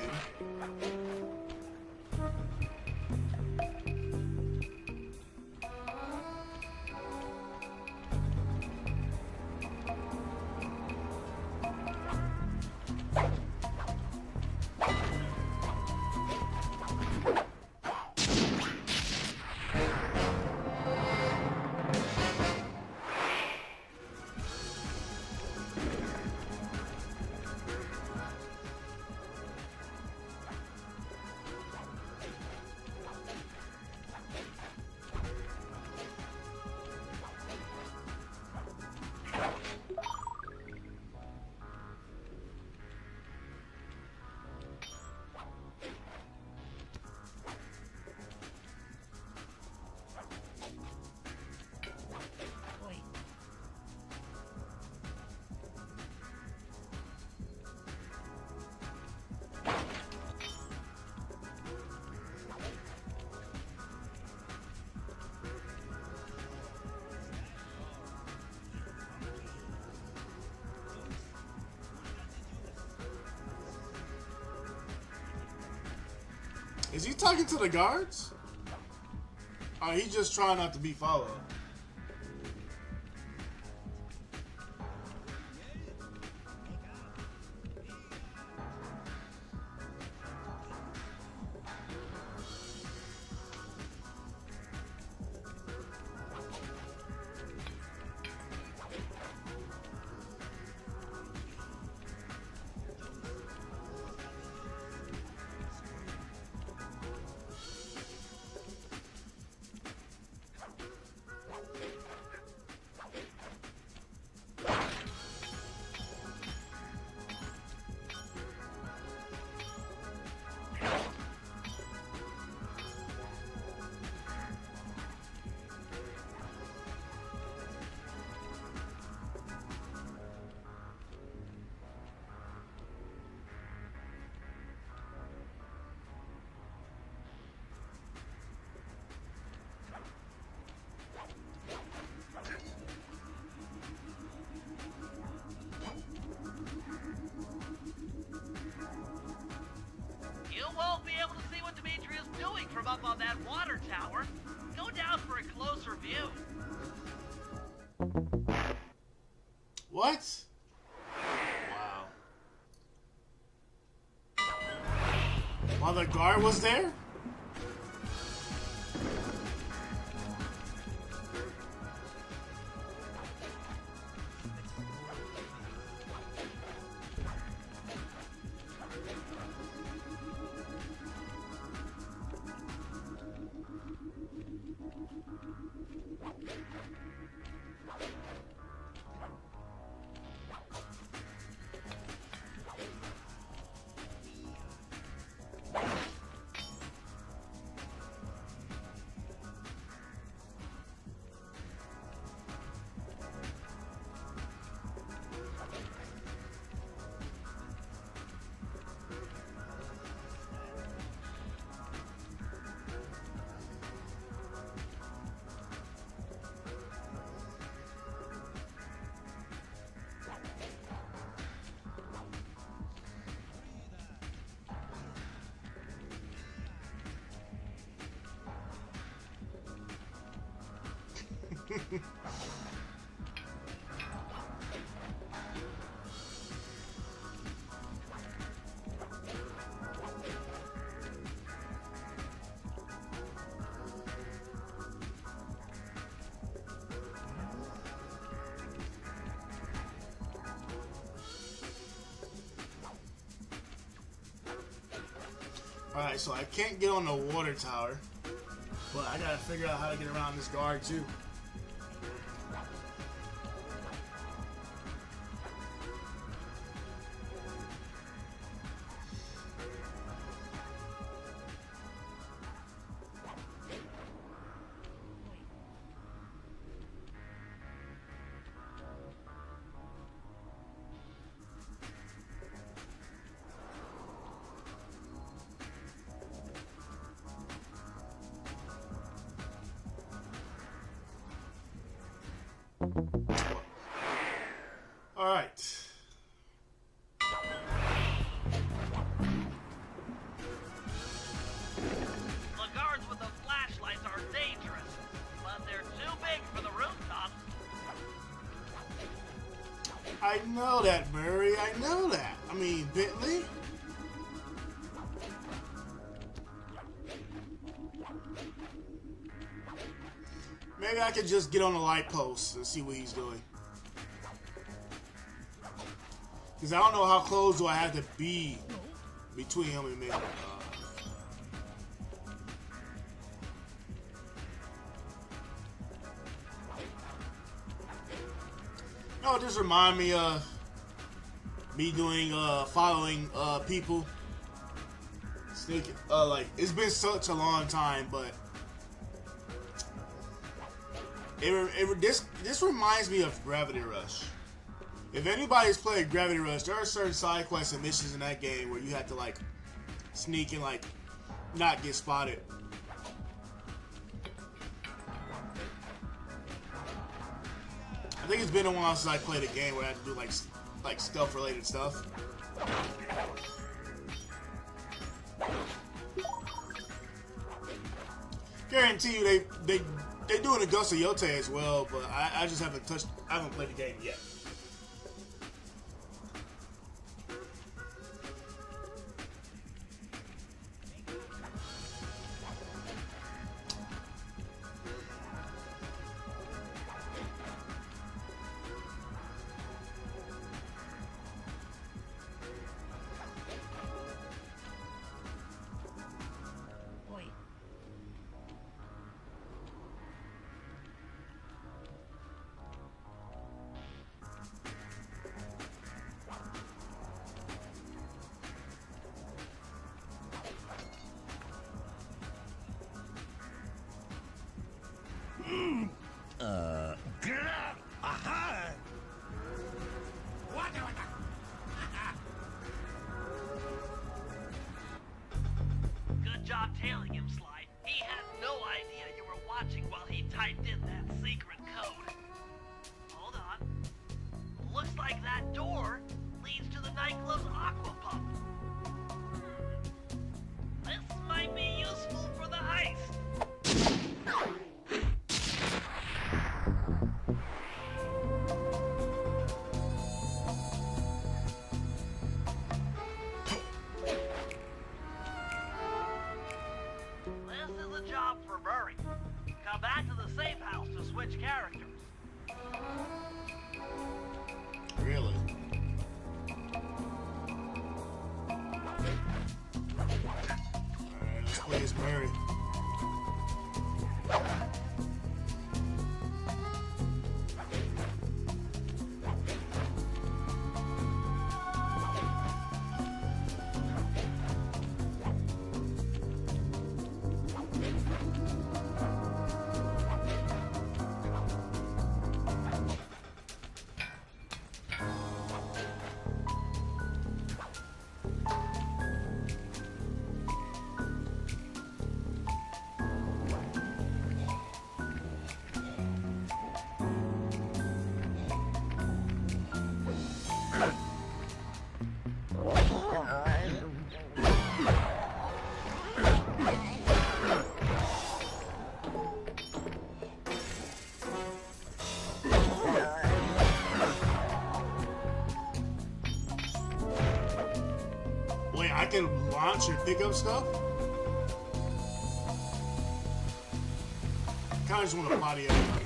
Is he talking to the guards? Or he just trying not to be followed? on that water tower. Go down for a closer view. What? Wow. While the guard was there? Alright, so I can't get on the water tower, but I gotta figure out how to get around this guard too. Alright. The guards with the flashlights are dangerous, but they're too big for the rooftops. I know that, Murray. I know that. I mean, Bentley. Maybe I could just get on the light post and see what he's doing. Because I don't know how close do I have to be between him and me. No, just remind me of me doing following people. Sneaking, like it's been such a long time, but this reminds me of Gravity Rush. If anybody's played Gravity Rush, there are certain side quests and missions in that game where you have to like sneak and like not get spotted. I think it's been a while since I played a game where I had to do like stealth related stuff. Guarantee you they doing a Ghost of Yote as well, but I just haven't played the game yet. I can launch and pick up stuff. Kinda just want to body everybody.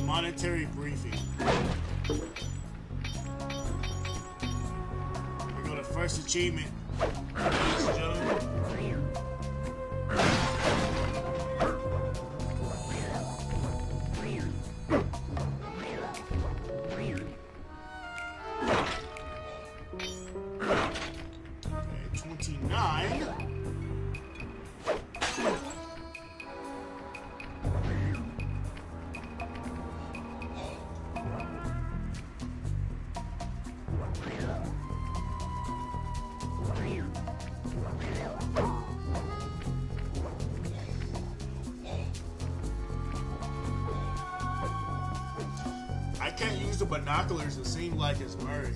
Monetary briefing. We go to first achievement. Ladies and gentlemen. Okay, 29. I can't use the binoculars, it seems like it's blurry.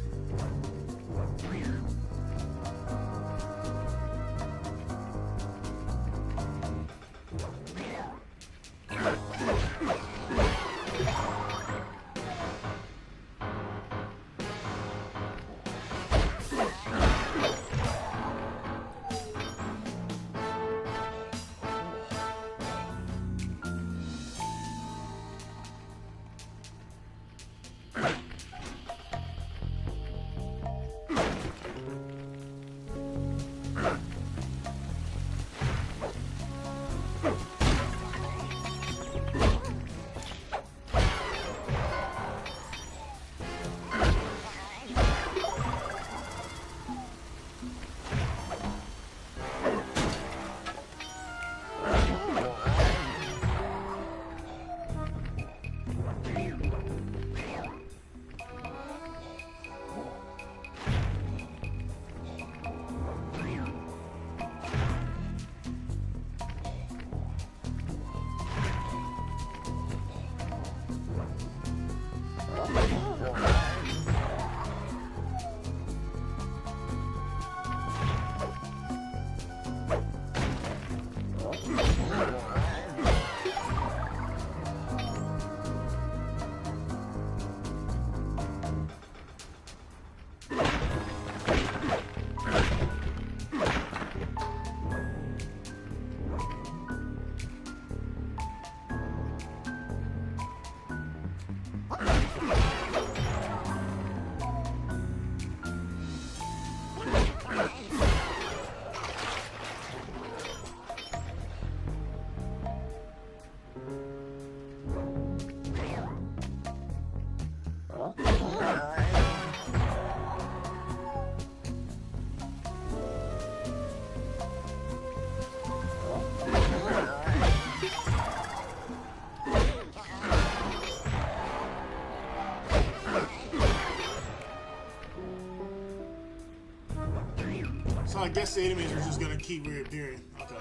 So I guess the enemies are just gonna keep reappearing. Okay.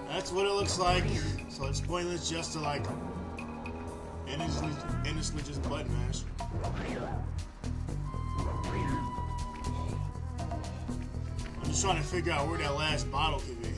That's what it looks like. So it's pointless just to like endlessly just button mash. I'm just trying to figure out where that last bottle could be.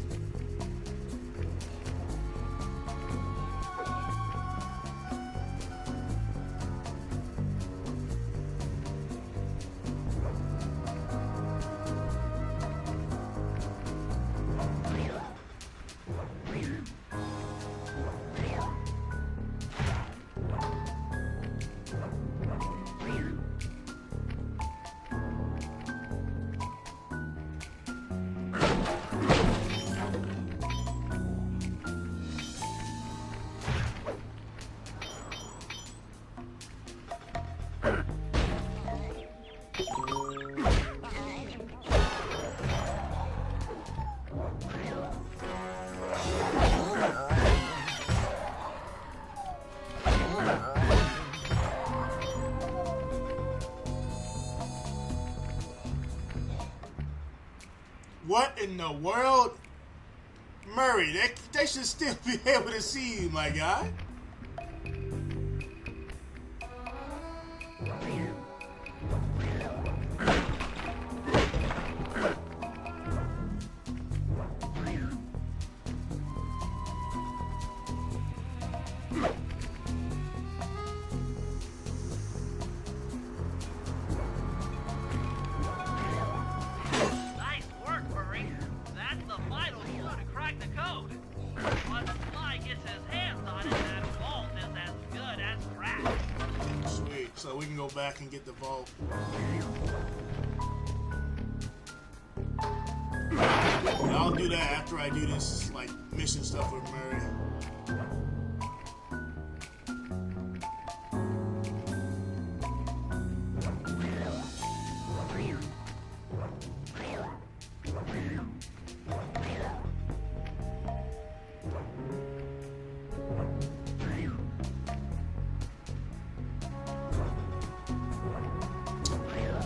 What in the world? Murray, they should still be able to see you, my guy. Nice work, Murray. That's the final clue to crack the code. Once Sly gets his hands on it, that vault is as good as cracked. Sweet. So we can go back and get the vault. I'll do that after I do this, like, mission stuff with Murray.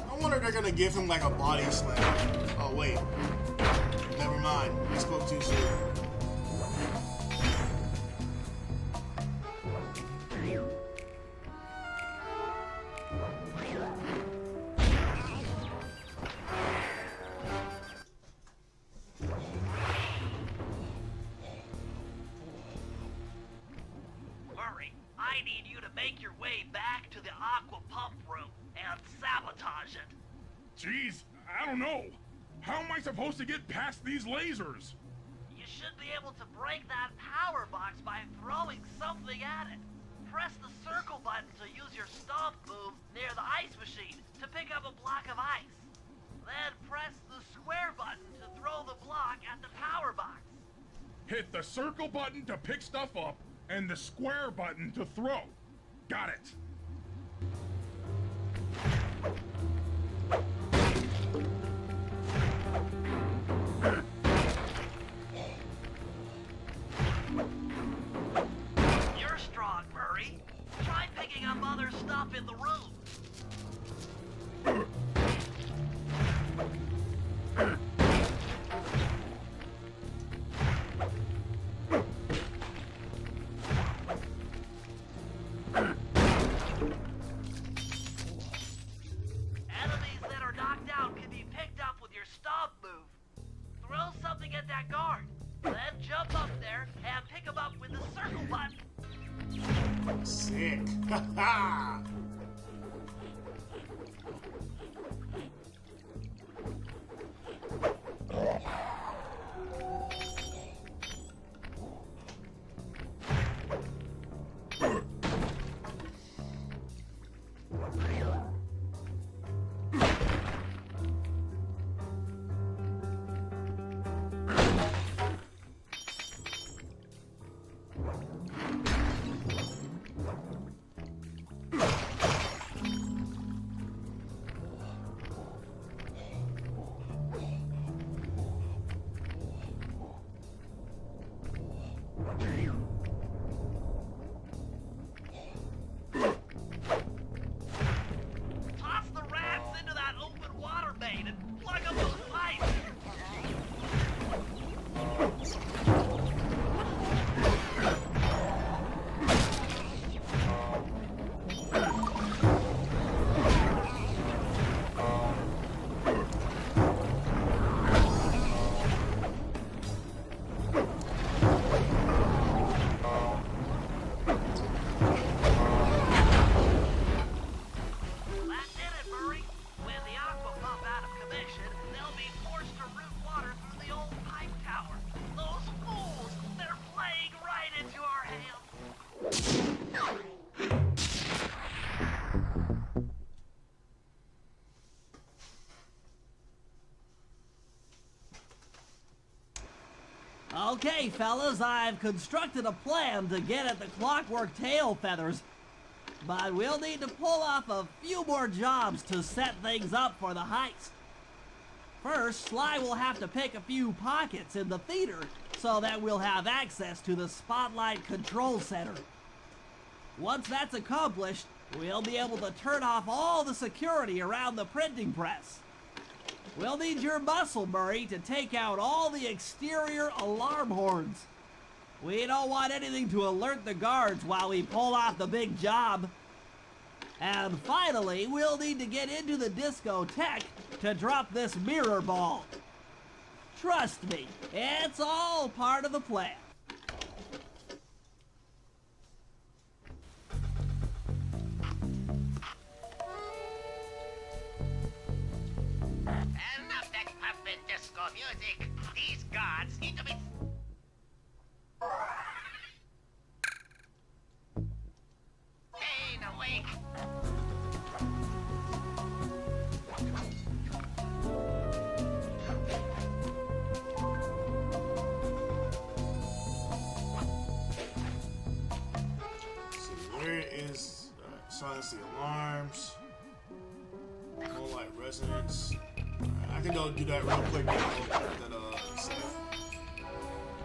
I wonder if they're gonna give him like a body slam. Oh wait, never mind. I spoke too soon. Murray, I need you to make your way back to the aqua pump room and sabotage it. Jeez, I don't know. How am I supposed to get past these lasers? You should be able to break that power box by throwing something at it. Press the circle button to use your stomp move near the ice machine to pick up a block of ice. Then press the square button to throw the block at the power box. Hit the circle button to pick stuff up and the square button to throw. Got it. You're strong, Murray. Try picking up other stuff in the room. Enemies that are knocked out can be picked up with your stomp move. Throw something at that guard, then jump up there and pick him up with the circle button. Sick. Ha Toss the rats into that open water main and plug up those pipes. That did it, Murray. When the aqua pump out of commission, they'll be forced to route water through the old pipe tower. Those fools, they're playing right into our hands. Okay, fellas, I've constructed a plan to get at the clockwork tail feathers. But we'll need to pull off a few more jobs to set things up for the heist. First, Sly will have to pick a few pockets in the theater so that we'll have access to the Spotlight Control Center. Once that's accomplished, we'll be able to turn off all the security around the printing press. We'll need your muscle, Murray, to take out all the exterior alarm horns. We don't want anything to alert the guards while we pull off the big job. And finally, we'll need to get into the discotheque to drop this mirror ball. Trust me, it's all part of the plan. Enough that pumping disco music. These guards need to be... Staying awake. Where is silence the alarms? No light resonance. Alright, I can go do that real quick and open that safe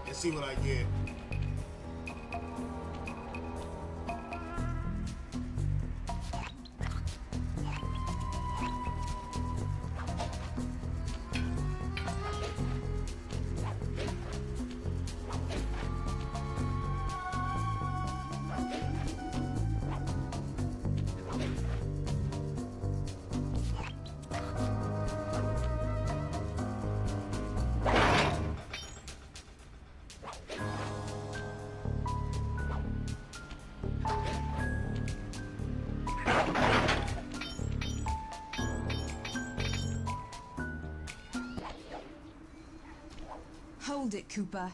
and see what I get. Hold it, Cooper.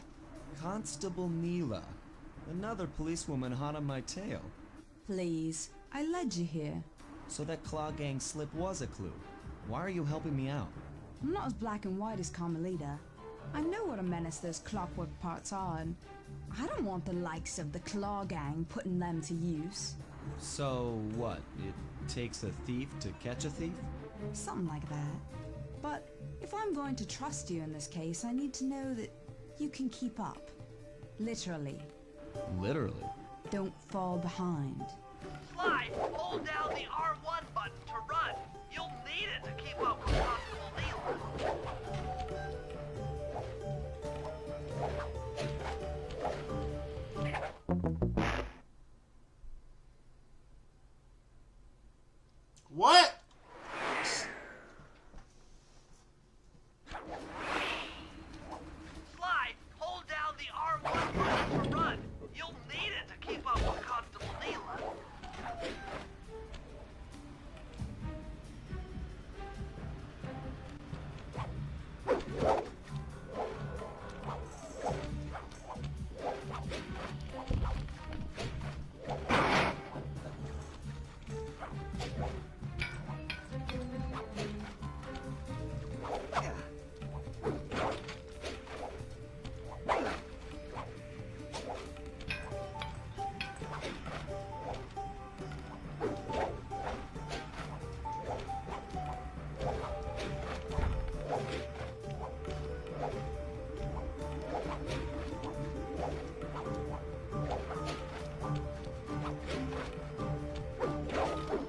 Constable Neela. Another policewoman hot on my tail. Please, I led you here. So that Claw Gang slip was a clue. Why are you helping me out? I'm not as black and white as Carmelita. I know what a menace those clockwork parts are, and I don't want the likes of the Claw Gang putting them to use. So what? It takes a thief to catch a thief? Something like that. But if I'm going to trust you in this case, I need to know that you can keep up. Literally. Literally. Don't fall behind. Sly, hold down the R1 button to run. You'll need it to keep up with Constable Neela. What? Sly, hold down the R1 button to run. You'll need it to keep up with Constable Neela.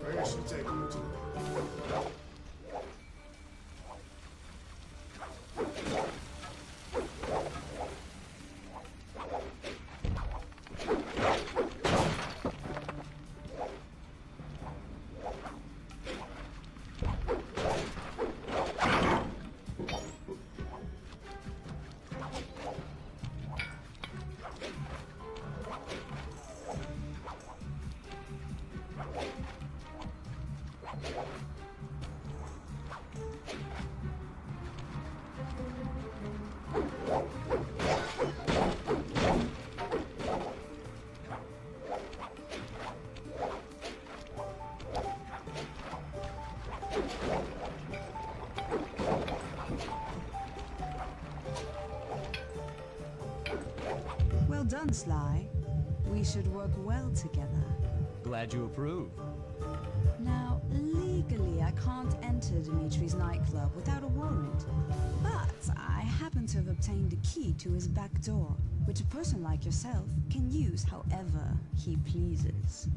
Where should we take me to? Well done, Sly. We should work well together. Glad you approve. Now, legally, I can't enter Dimitri's nightclub without a warrant. But I happen to have obtained a key to his back door, which a person like yourself can use however he pleases.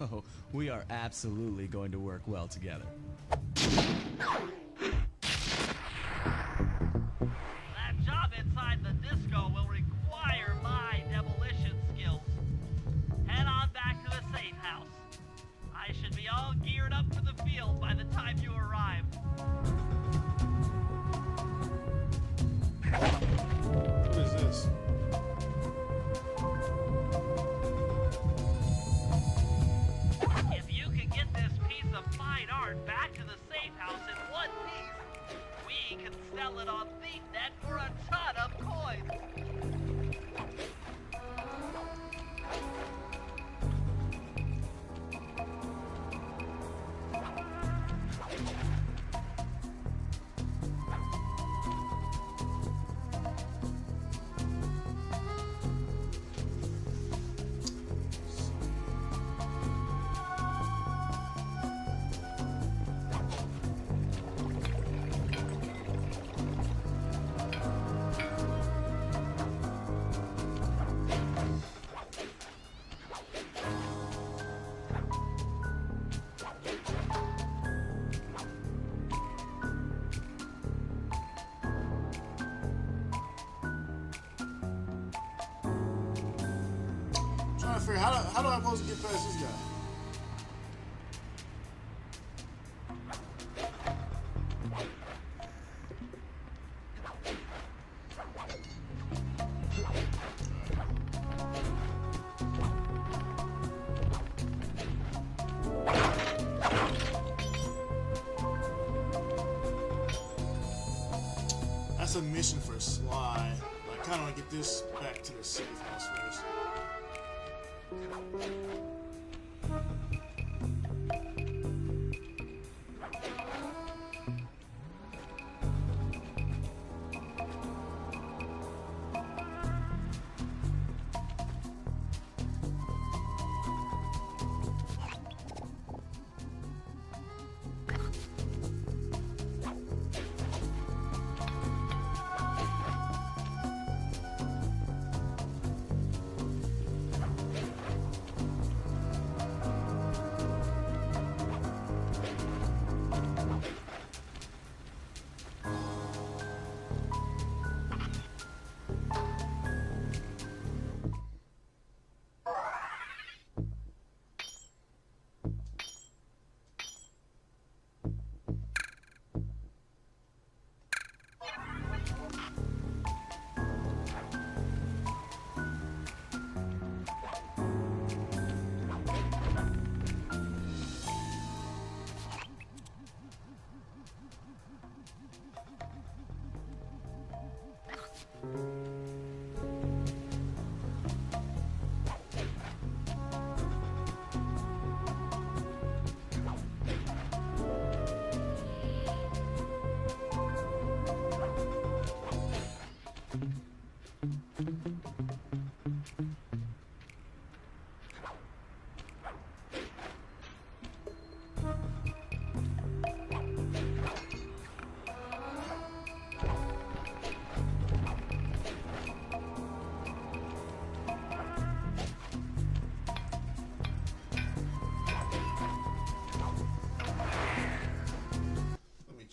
Oh, we are absolutely going to work well together. guard back to the safe house in one piece, we can sell it on ThiefNet for a ton of coins. Trying to figure how do I supposed to get past this guy? That's a mission for Sly. I kind of want to get this back to the safe house first.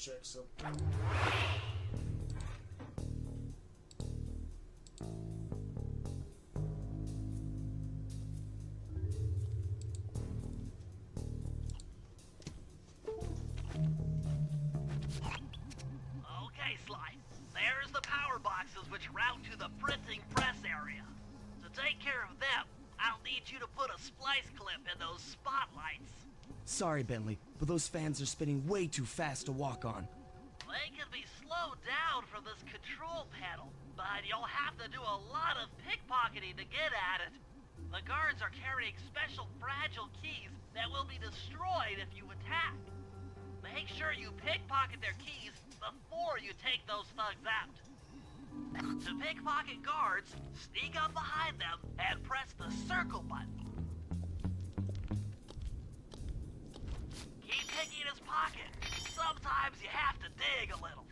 Check something. Okay, Sly. There's the power boxes which route to the printing press area. To take care of them, I'll need you to put a splice clip in those spotlights. Sorry, Bentley, but those fans are spinning way too fast to walk on. They can be slowed down from this control panel, but you'll have to do a lot of pickpocketing to get at it. The guards are carrying special fragile keys that will be destroyed if you attack. Make sure you pickpocket their keys before you take those thugs out. To pickpocket guards, sneak up behind them and press the circle button. Keep picking his pocket. Sometimes you have to dig a little.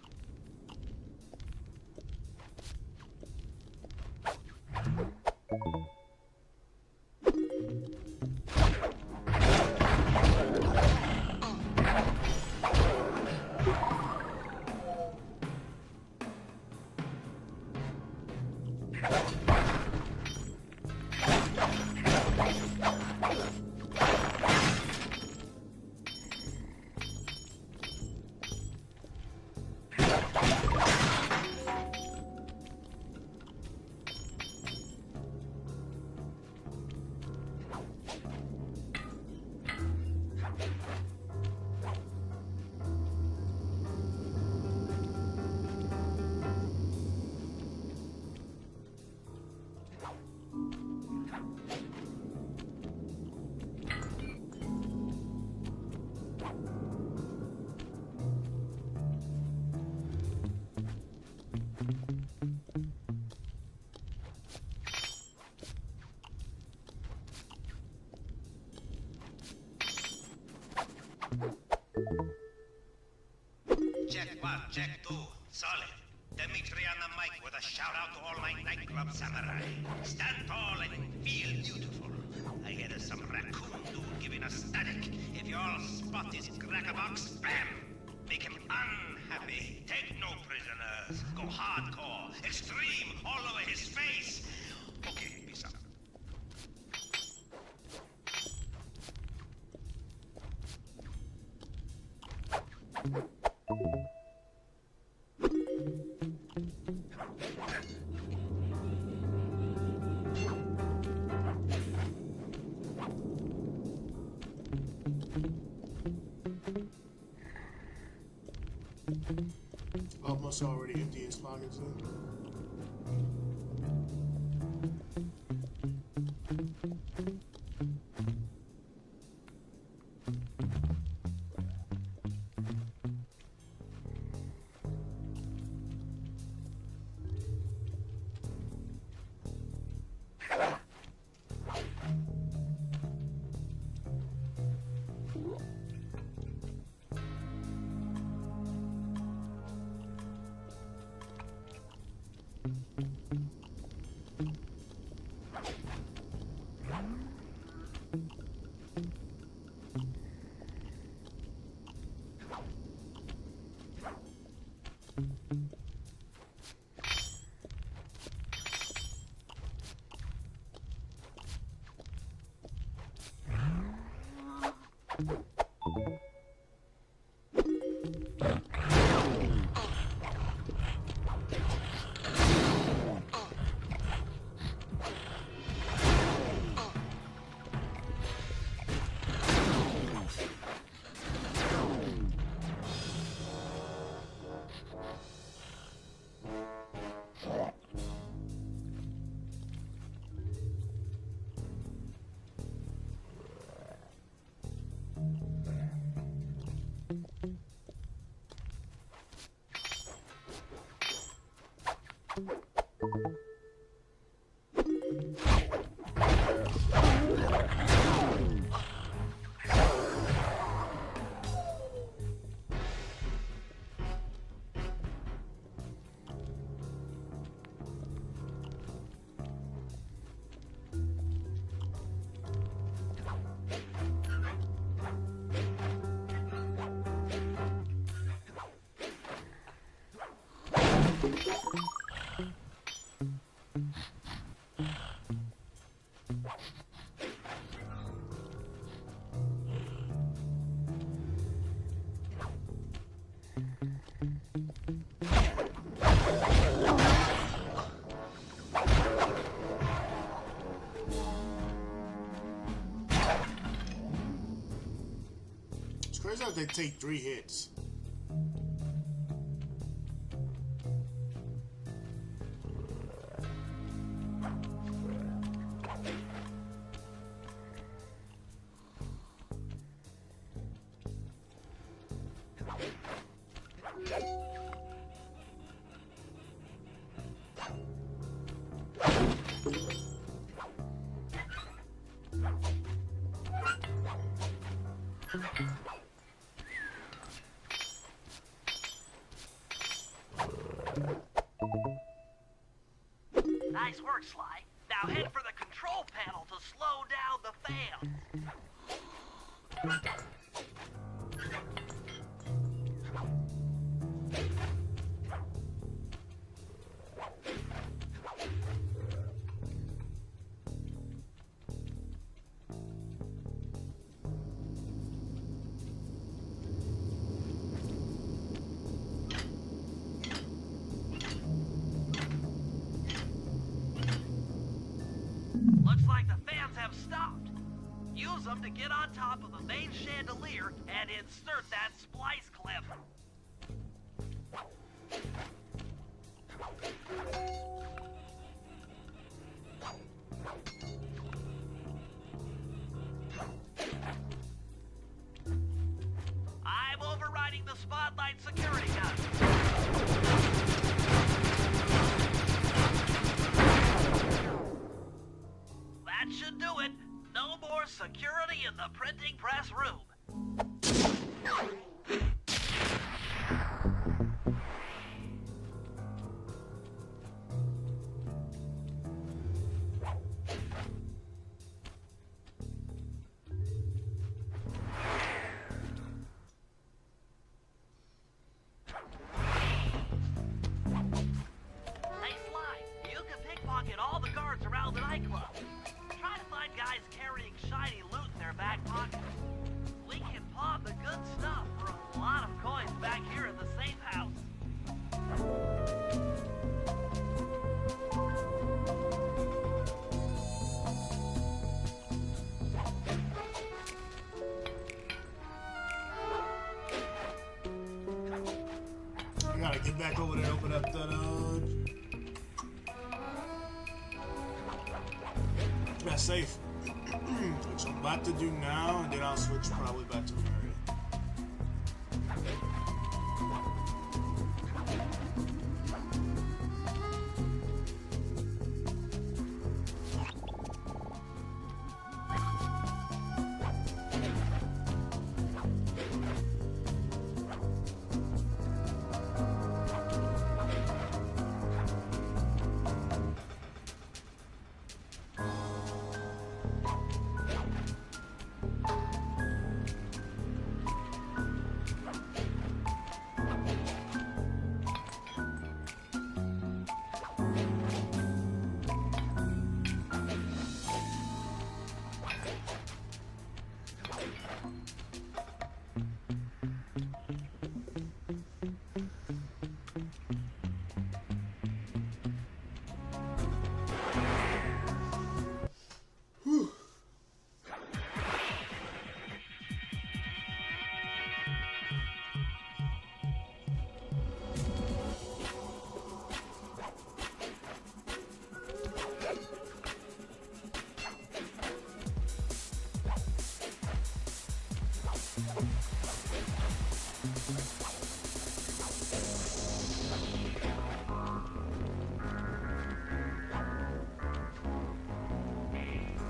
Check 1, check 2. Solid. Dimitri on the mic with a shout out to all my nightclub samurai. Stand tall and feel beautiful. I hear there's some raccoon dude giving us static. If you all spot this crackerbox, bam! Make him unhappy. Take no prisoners. Go hardcore. Extreme all over his face. Okay, peace out. Almost already empty his pockets in. It's crazy how they take 3 hits. Nice work, Sly. Now head for the control panel to slow down the fan. Looks like the fans have stopped. Use them to get on top of the main chandelier and insert that splice clip. I'm overriding the spotlight security gun. That should do it. No more security in the printing press room. Alright, get back over there, open up the that's safe. Which I'm about to do now, and then I'll switch probably back to America.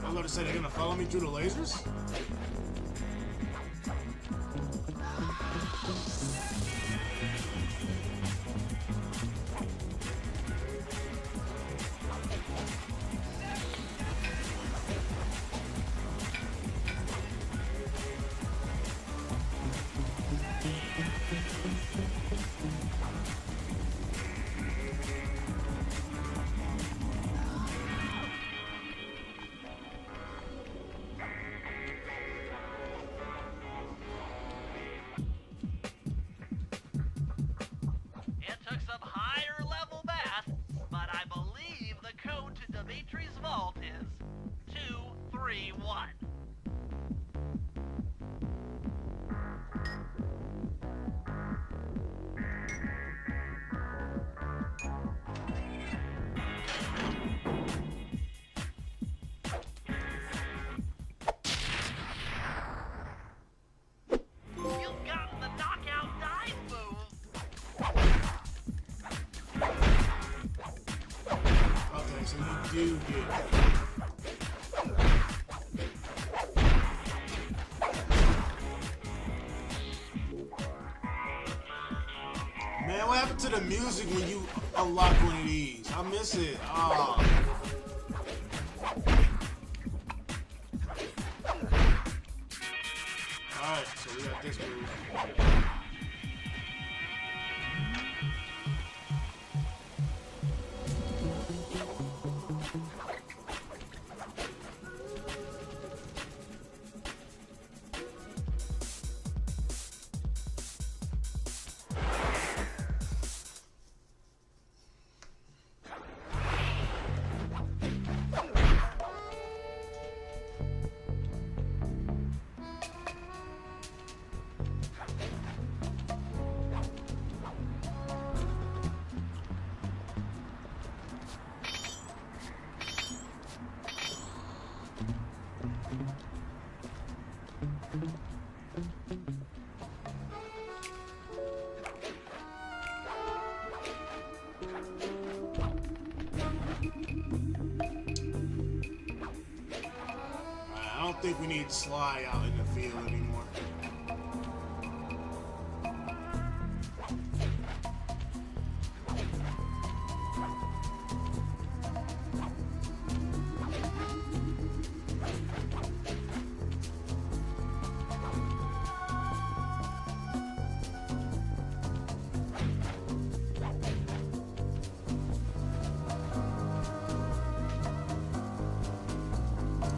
I was about to say they're gonna follow me through the lasers? It took some higher level math, but I believe the code to Dimitri's vault is 231. You've gotten the knockout dive move. Okay, so you do get Man, what happened to the music when you unlock one of these? I miss it. Ah. Alright, so we got this move. I don't think we need Sly out in the field anymore.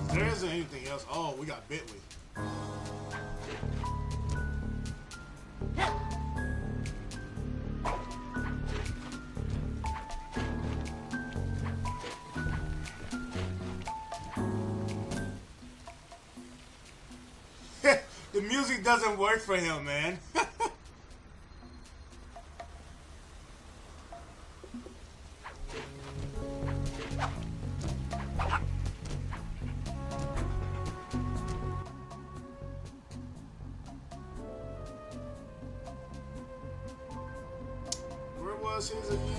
If there isn't anything else. Oh, we got Bentley. The music doesn't work for him, man. cutscenes again?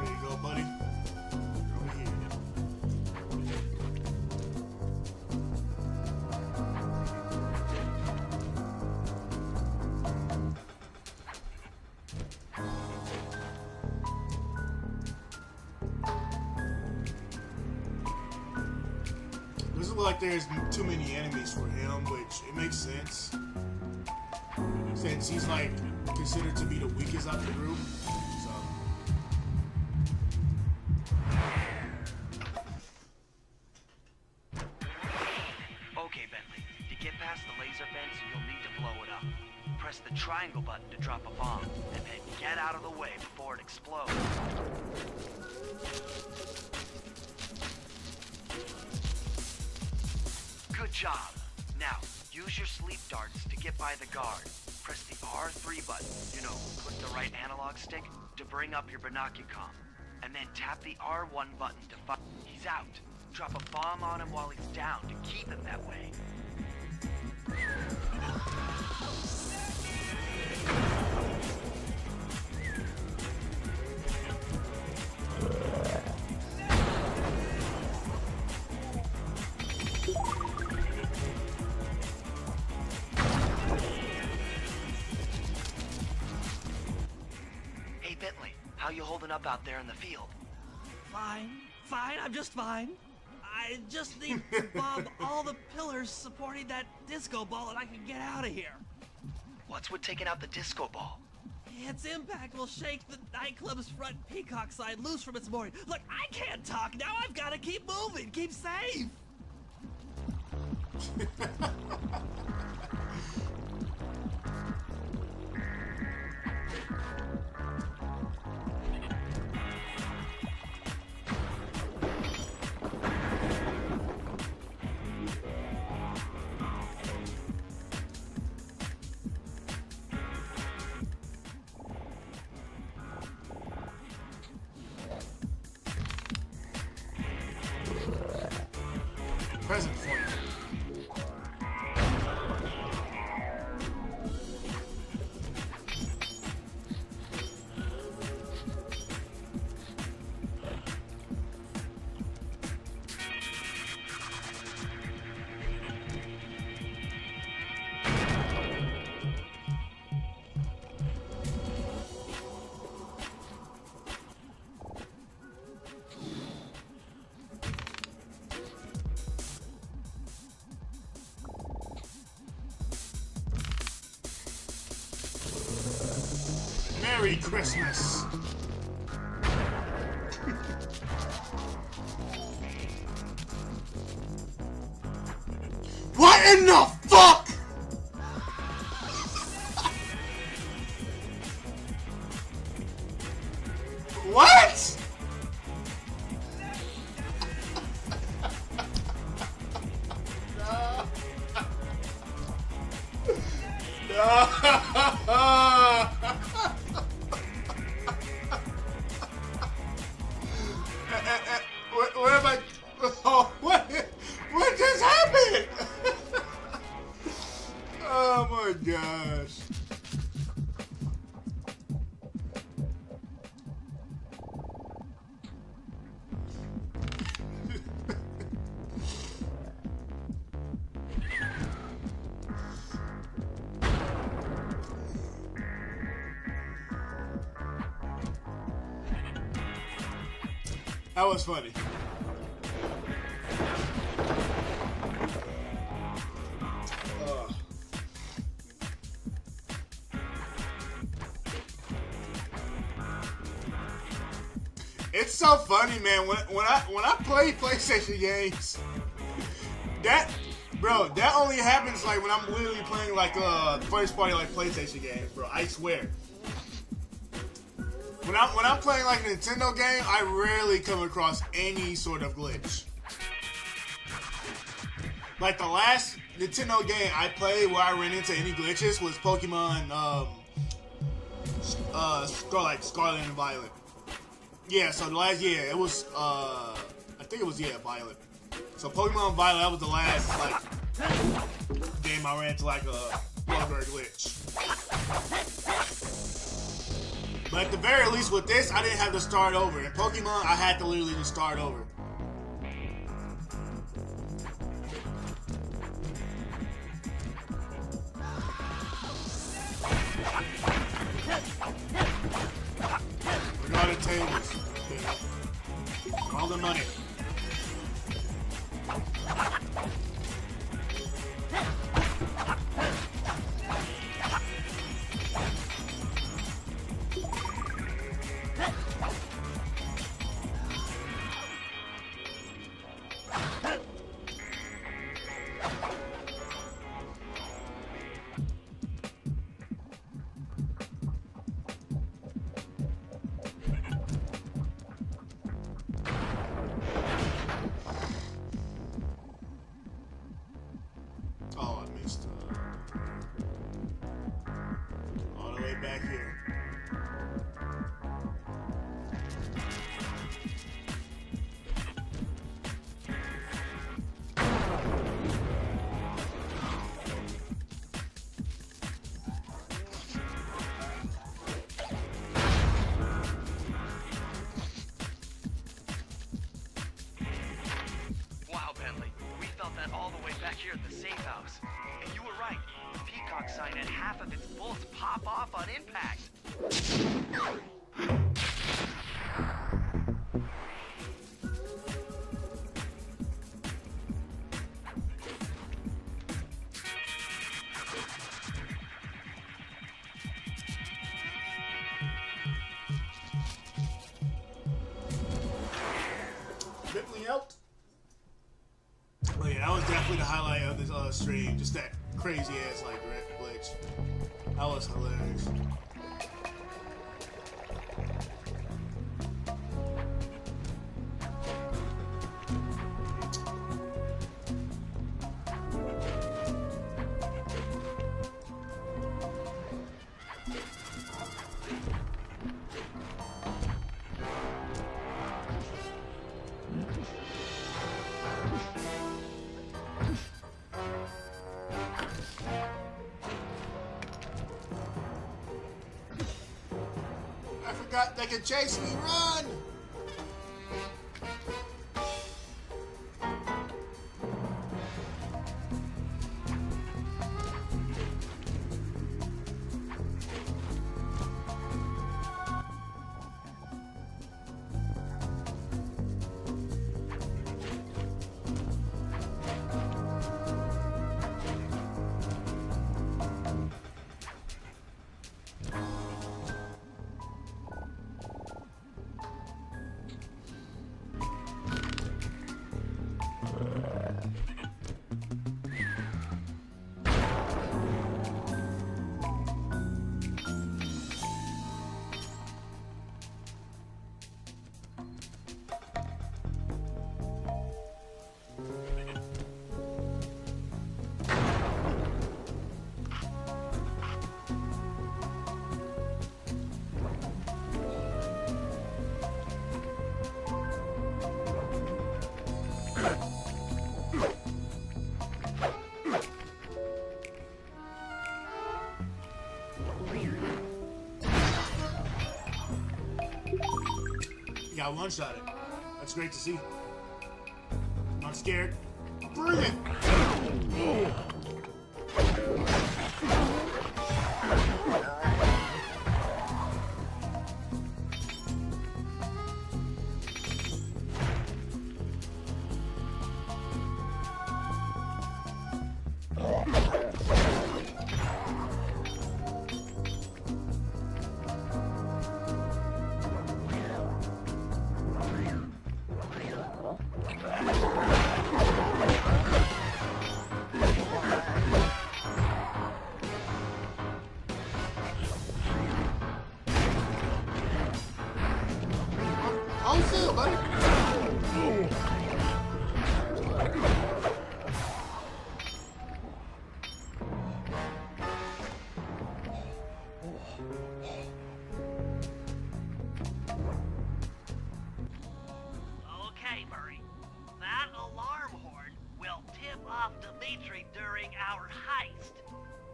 There you go, buddy. You're over here. Doesn't look like there's too many enemies for him, which it makes sense. Since he's like considered to be the weakest out of the group. So Okay, Bentley. To get past the laser fence, you'll need to blow it up. Press the triangle button to drop a bomb, and then get out of the way before it explodes. Good job. Now, use your sleep darts to get by the guard. Press the R3 button, you know, click the right analog stick to bring up your binocucom. And then tap the R1 button to find he's out. Drop a bomb on him while he's down to keep him that way. Hey Bentley, how you holding up out there in the field? Fine, I'm just fine. I just need to bob all the pillars supporting that disco ball and I can get out of here. What's with taking out the disco ball? Its impact will shake the nightclub's front peacock side loose from its mooring. Look, I can't talk now. I've got to keep moving, keep safe. Present for you. Merry Christmas! What in the fuck?! What?! Where am I? Oh, what just happened? Oh my gosh. That was funny. It's so funny, man. When I play PlayStation games, that only happens like when I'm literally playing like first party like PlayStation games, bro. I swear. when I'm playing like a Nintendo game, I rarely come across any sort of glitch. Like the last Nintendo game I played where I ran into any glitches was Pokemon Scarlet and Violet. Yeah, so the last it was I think it was Violet. So Pokemon Violet, that was the last game I ran into like a bug or a glitch. But at the very least with this, I didn't have to start over. In Pokemon, I had to literally just start over. We got the tables. All the money. Oh, I missed all the way back here. Wow, Bentley, we felt that all the way back here at the safe house. And you were right. Peacock sign had half of its bullets pop off on impact. Bentley out. Oh yeah, that was definitely the highlight of this stream. Just that crazy ass glitch. That was hilarious. I forgot they could chase me. Run! Got one shot it. That's great to see. Not scared. Bring it!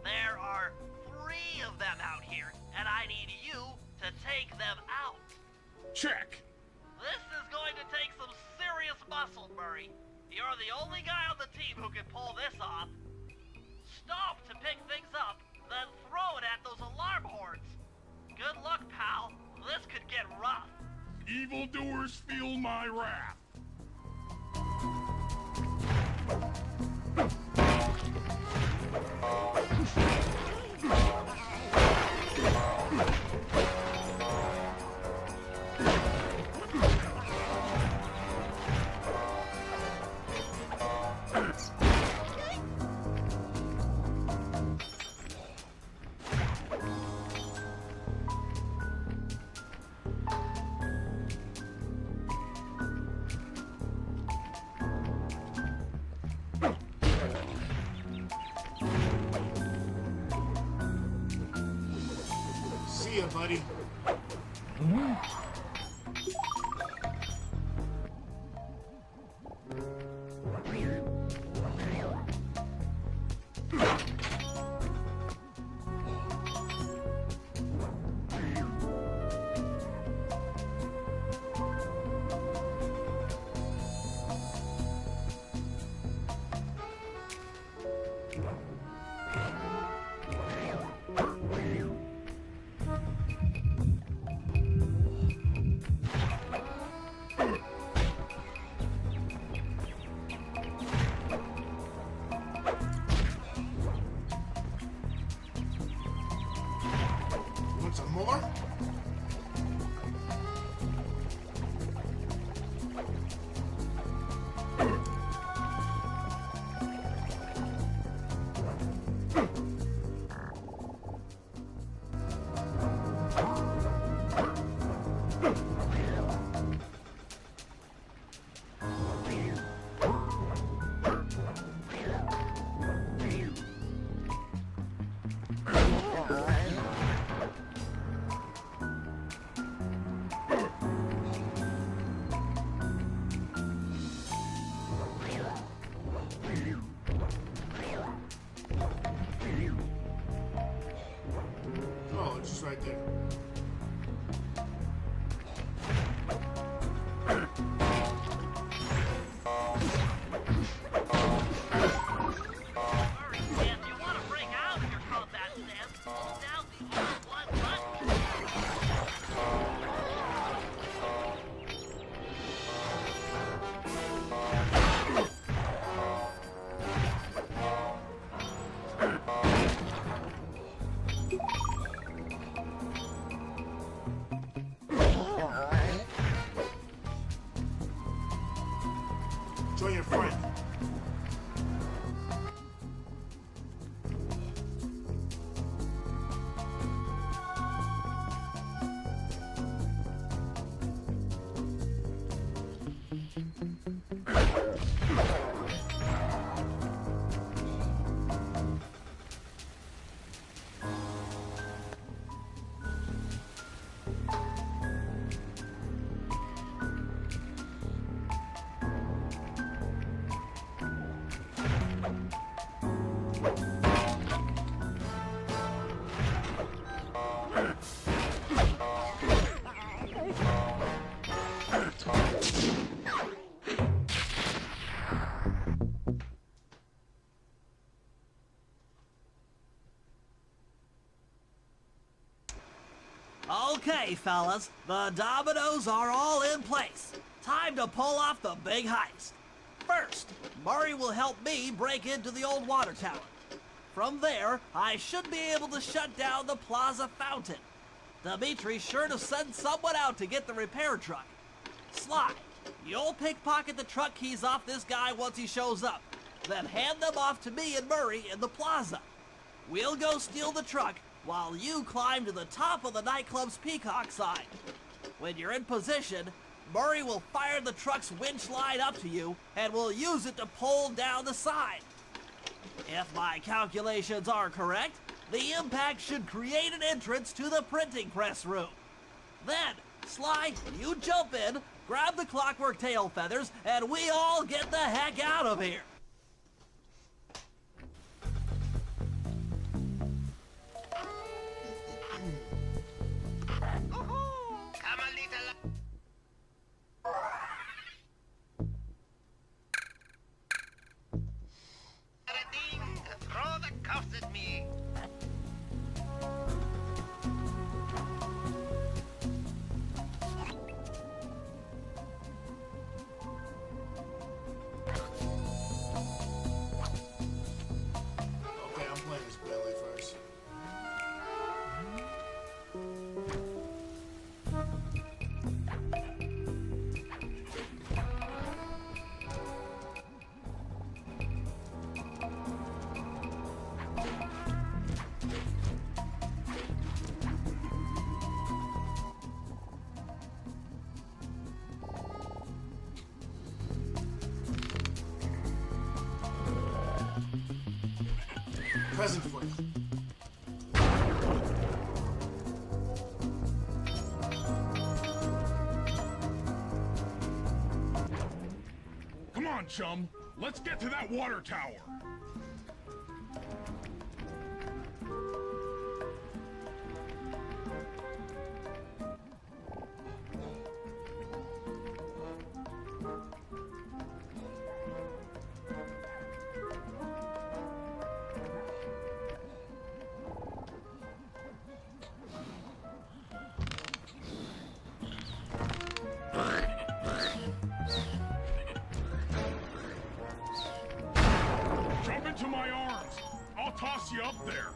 There are 3 of them out here, and I need you to take them out. Check. This is going to take some serious muscle, Murray. You're the only guy on the team who can pull this off. Stop to pick things up, then throw it at those alarm horns. Good luck, pal. This could get rough. Evildoers feel my wrath. See ya, buddy. Want some more? Oh, it's just right there. Murray, if you want to bring out your combat stance, hold down the R1 button. Join your friend. Okay, fellas, the dominoes are all in place. Time to pull off the big heist. First, Murray will help me break into the old water tower. From there, I should be able to shut down the plaza fountain. Dimitri's sure to send someone out to get the repair truck. Sly, you'll pickpocket the truck keys off this guy once he shows up, then hand them off to me and Murray in the plaza. We'll go steal the truck while you climb to the top of the nightclub's peacock sign. When you're in position, Murray will fire the truck's winch line up to you and will use it to pull down the sign. If my calculations are correct, the impact should create an entrance to the printing press room. Then, Sly, you jump in, grab the clockwork tail feathers, and we all get the heck out of here. visit me. Okay, I'm playing this Bentley first. Present for you. Come on, chum. Let's get to that water tower. Jump into my arms. I'll toss you up there.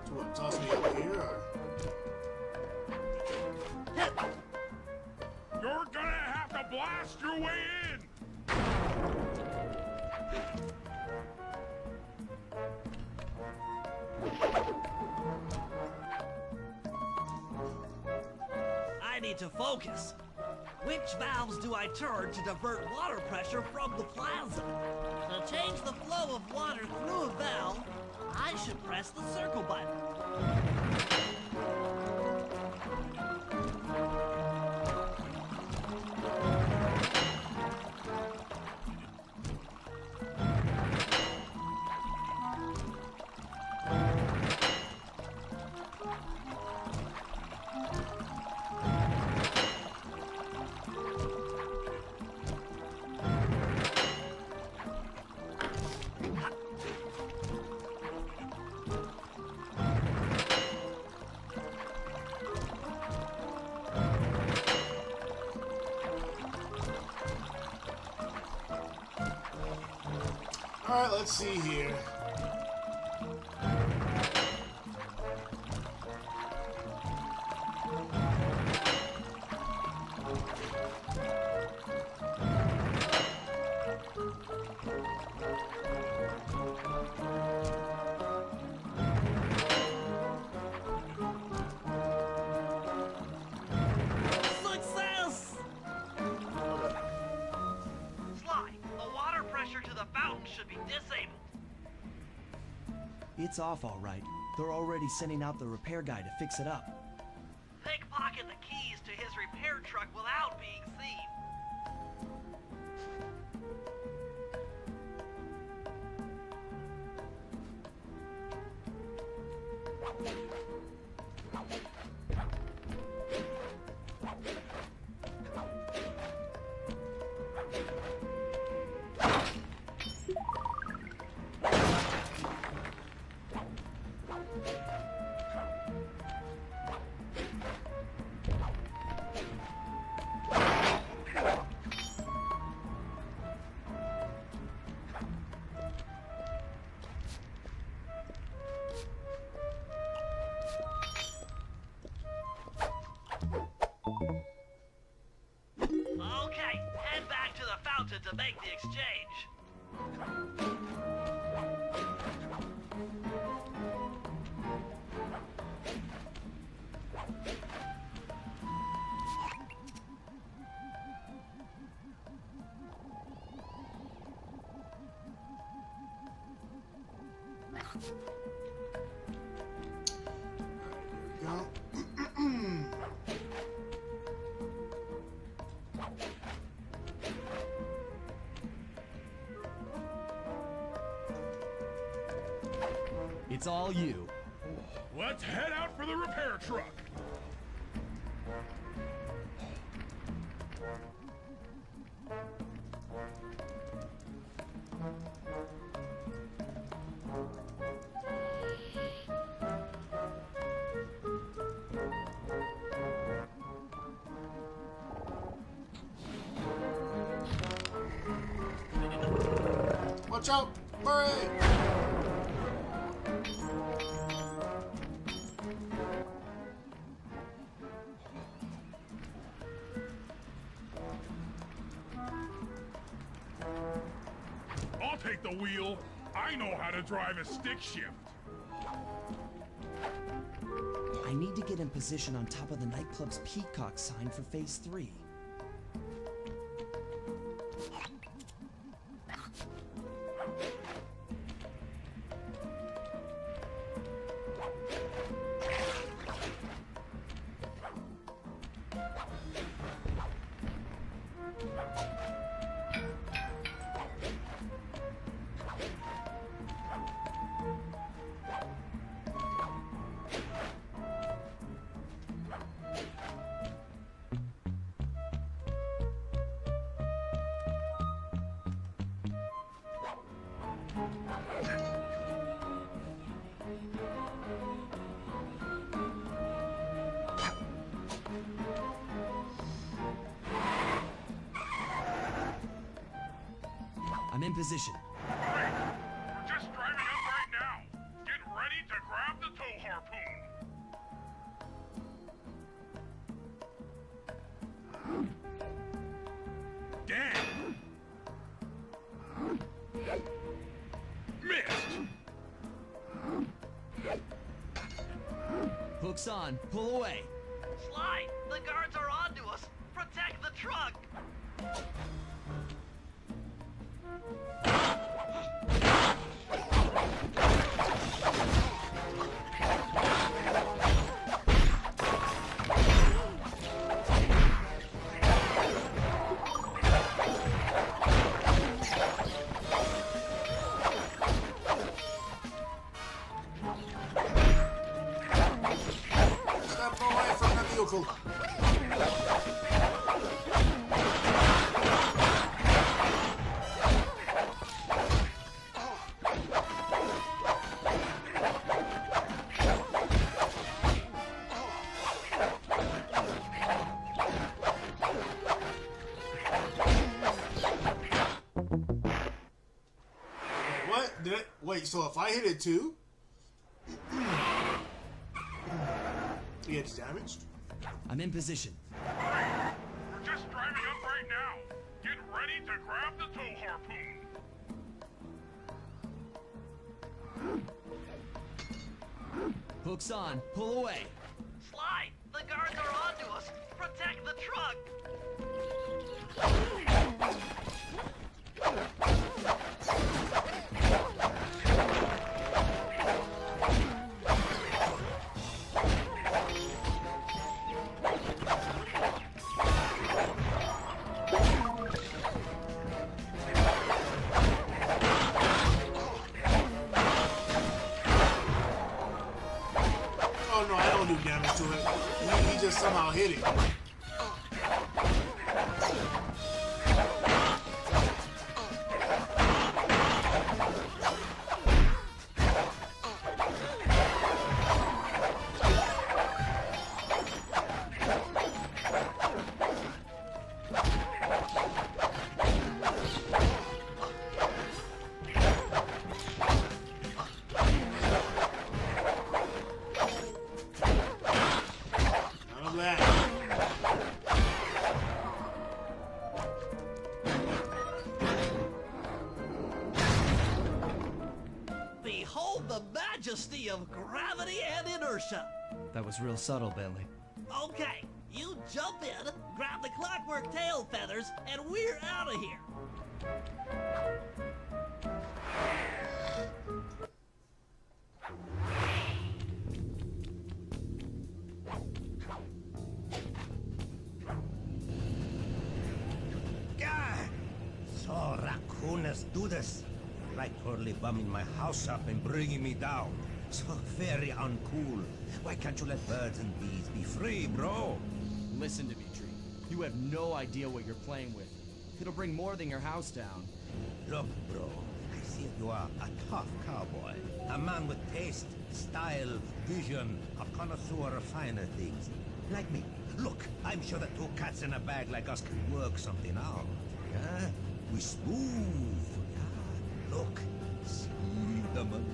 So what, toss me up here or? You're gonna have to blast your way in. I need to focus. Which valves do I turn to divert water pressure from the plaza? To change the flow of water through a valve, I should press the circle button. Alright, let's see here. Success! Sly, the water pressure to the fountain should be disabled. It's off all right. They're already sending out the repair guy to fix it up. Pickpocket the keys to his repair truck without being seen. Okay, head back to the fountain to make the exchange. Go. It's all you. Let's head out for the repair truck. Watch out! Hurry! I'll take the wheel. I know how to drive a stick shift. I need to get in position on top of the nightclub's peacock sign for phase 3. I'm in position. Great. We're just driving up right now. Get ready to grab the tow harpoon. Damn! Missed! Hook's on. Pull away. Sly, the guards are onto us. Protect the truck. Step away from the vehicle. What? Did it? Wait, so if I hit it too? It gets damaged? I'm in position. We're just driving up right now. Get ready to grab the tow harpoon. Hook's on. Pull away. Sly, the guards are onto us. Protect the truck. Oh no, I don't do damage to it. He just somehow hit it. None of that. Behold the majesty of gravity and inertia. That was real subtle, Bentley. Okay, you jump in, grab the clockwork tail feathers, and we're out of here. do this. You like totally bumming my house up and bringing me down. So very uncool. Why can't you let birds and bees be free, bro? Listen, Dimitri. You have no idea what you're playing with. It'll bring more than your house down. Look, bro, I see you are a tough cowboy. A man with taste, style, vision, a connoisseur of finer things. Like me. Look, I'm sure that two cats in a bag like us can work something out. Yeah? We smooth. Yeah? Look, see the money.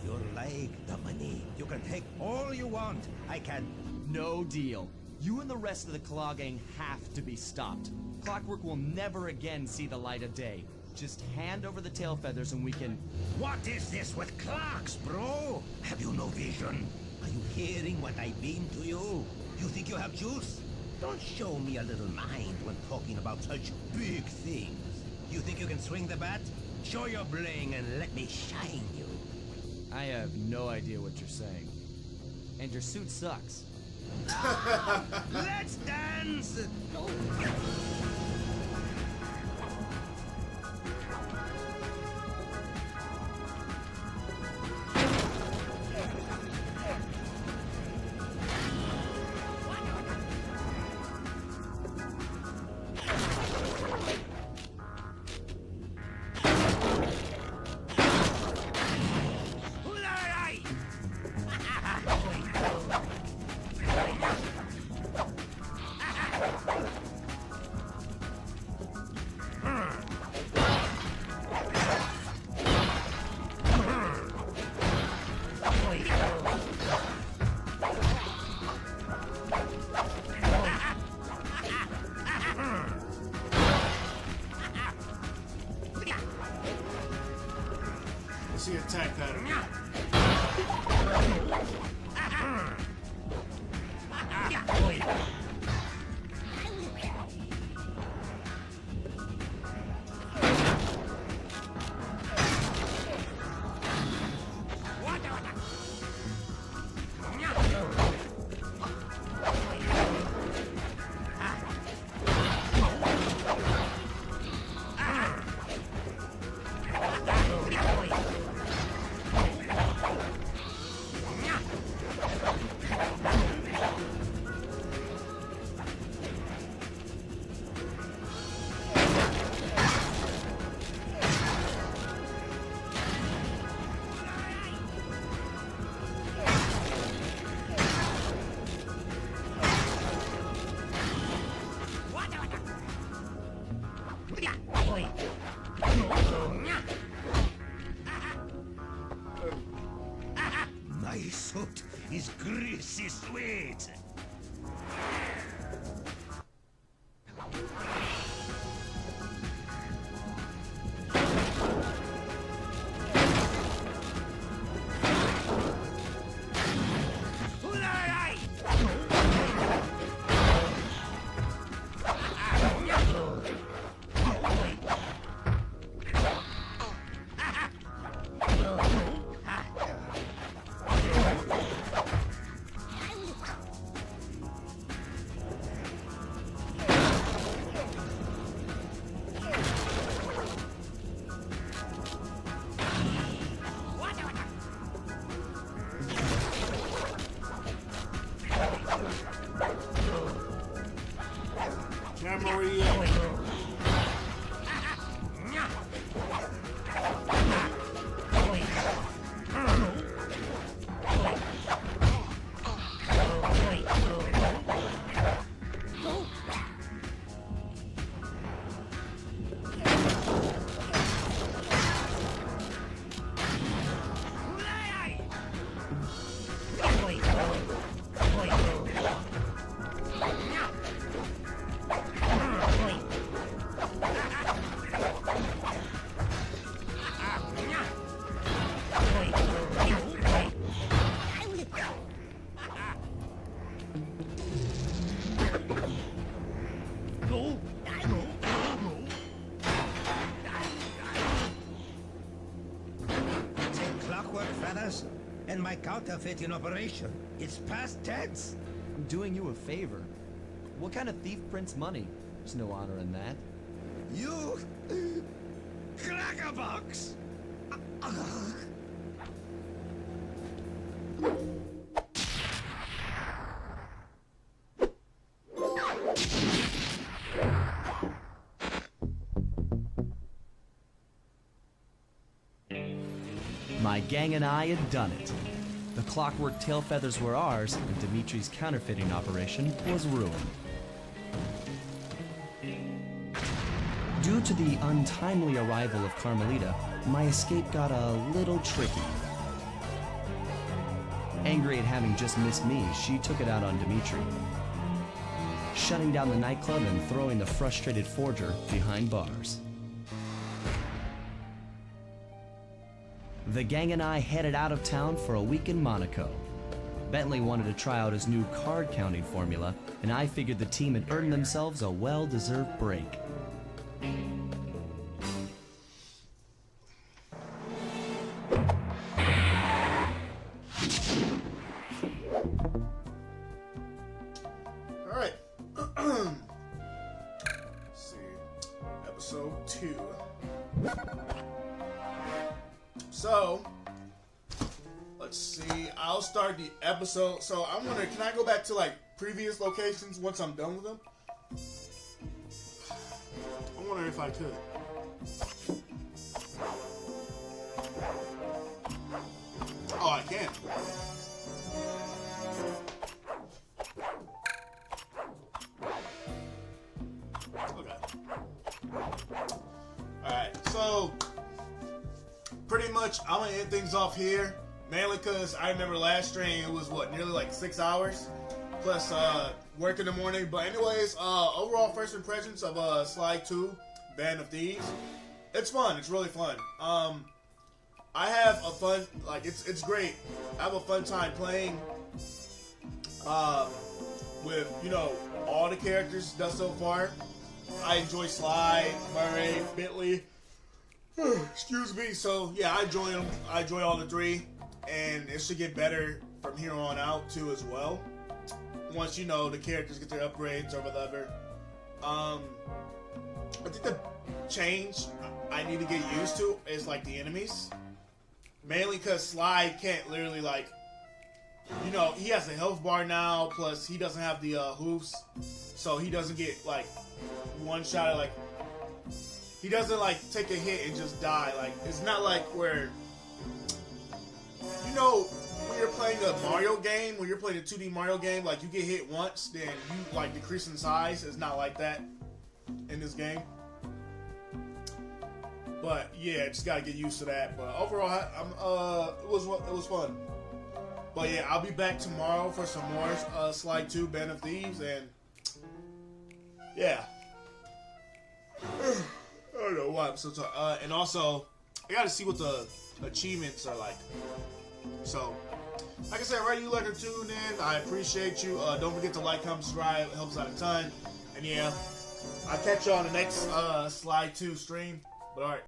You like the money. You can take all you want. I can... No deal. You and the rest of the Claw Gang have to be stopped. Clockwork will never again see the light of day. Just hand over the tail feathers and we can... What is this with clocks, bro? Have you no vision? Are you hearing what I mean to you? You think you have juice? Don't show me a little mind when talking about such big things. You think you can swing the bat? Show your bling and let me shine you. I have no idea what you're saying. And your suit sucks. Let's dance! See attack pattern. My suit is greasy sweet. And my counterfeit in operation. It's past tense. I'm doing you a favor. What kind of thief prints money? There's no honor in that. You... crack Jitterbugs! My gang and I had done it. The clockwork tail feathers were ours, and Dimitri's counterfeiting operation was ruined. Due to the untimely arrival of Carmelita, my escape got a little tricky. Angry at having just missed me, she took it out on Dimitri, shutting down the nightclub and throwing the frustrated forger behind bars. The gang and I headed out of town for a week in Monaco. Bentley wanted to try out his new card counting formula, and I figured the team had earned themselves a well-deserved break. Alright. Let's see. Episode 2. So, let's see. I'll start the episode. So, I'm wondering, can I go back to like previous locations once I'm done with them? I'm wondering if I could. Oh, I can. Alright, so pretty much I'm gonna end things off here, mainly because I remember last stream it was what, nearly like 6 hours plus work in the morning. But anyways, overall first impressions of Sly 2 Band of Thieves, it's fun. It's really fun. I have a fun, like, it's great. I have a fun time playing with, you know, all the characters thus so far. I enjoy Sly, Murray, Bentley. Excuse me. So yeah, I enjoy them. I enjoy all the three, and it should get better from here on out too as well. Once, you know, the characters get their upgrades or whatever. I think the change I need to get used to is like the enemies, mainly because Sly can't literally, like, you know, he has a health bar now. Plus he doesn't have the hoofs, so he doesn't get like one shot at, like, he doesn't like take a hit and just die. Like, it's not like where, you know, when you're playing a Mario game, when you're playing a 2D Mario game, like, you get hit once, then you like decrease in size. It's not like that in this game. But yeah, just gotta get used to that. But overall, it was fun. But yeah, I'll be back tomorrow for some more Sly 2 Band of Thieves, and yeah. I don't know why I'm so tired. And also, I gotta see what the achievements are like. So, like I said, right, you like to tune in. I appreciate you. Don't forget to like, comment, subscribe. It helps out a ton. And yeah, I'll catch you on the next Sly 2 stream. But alright.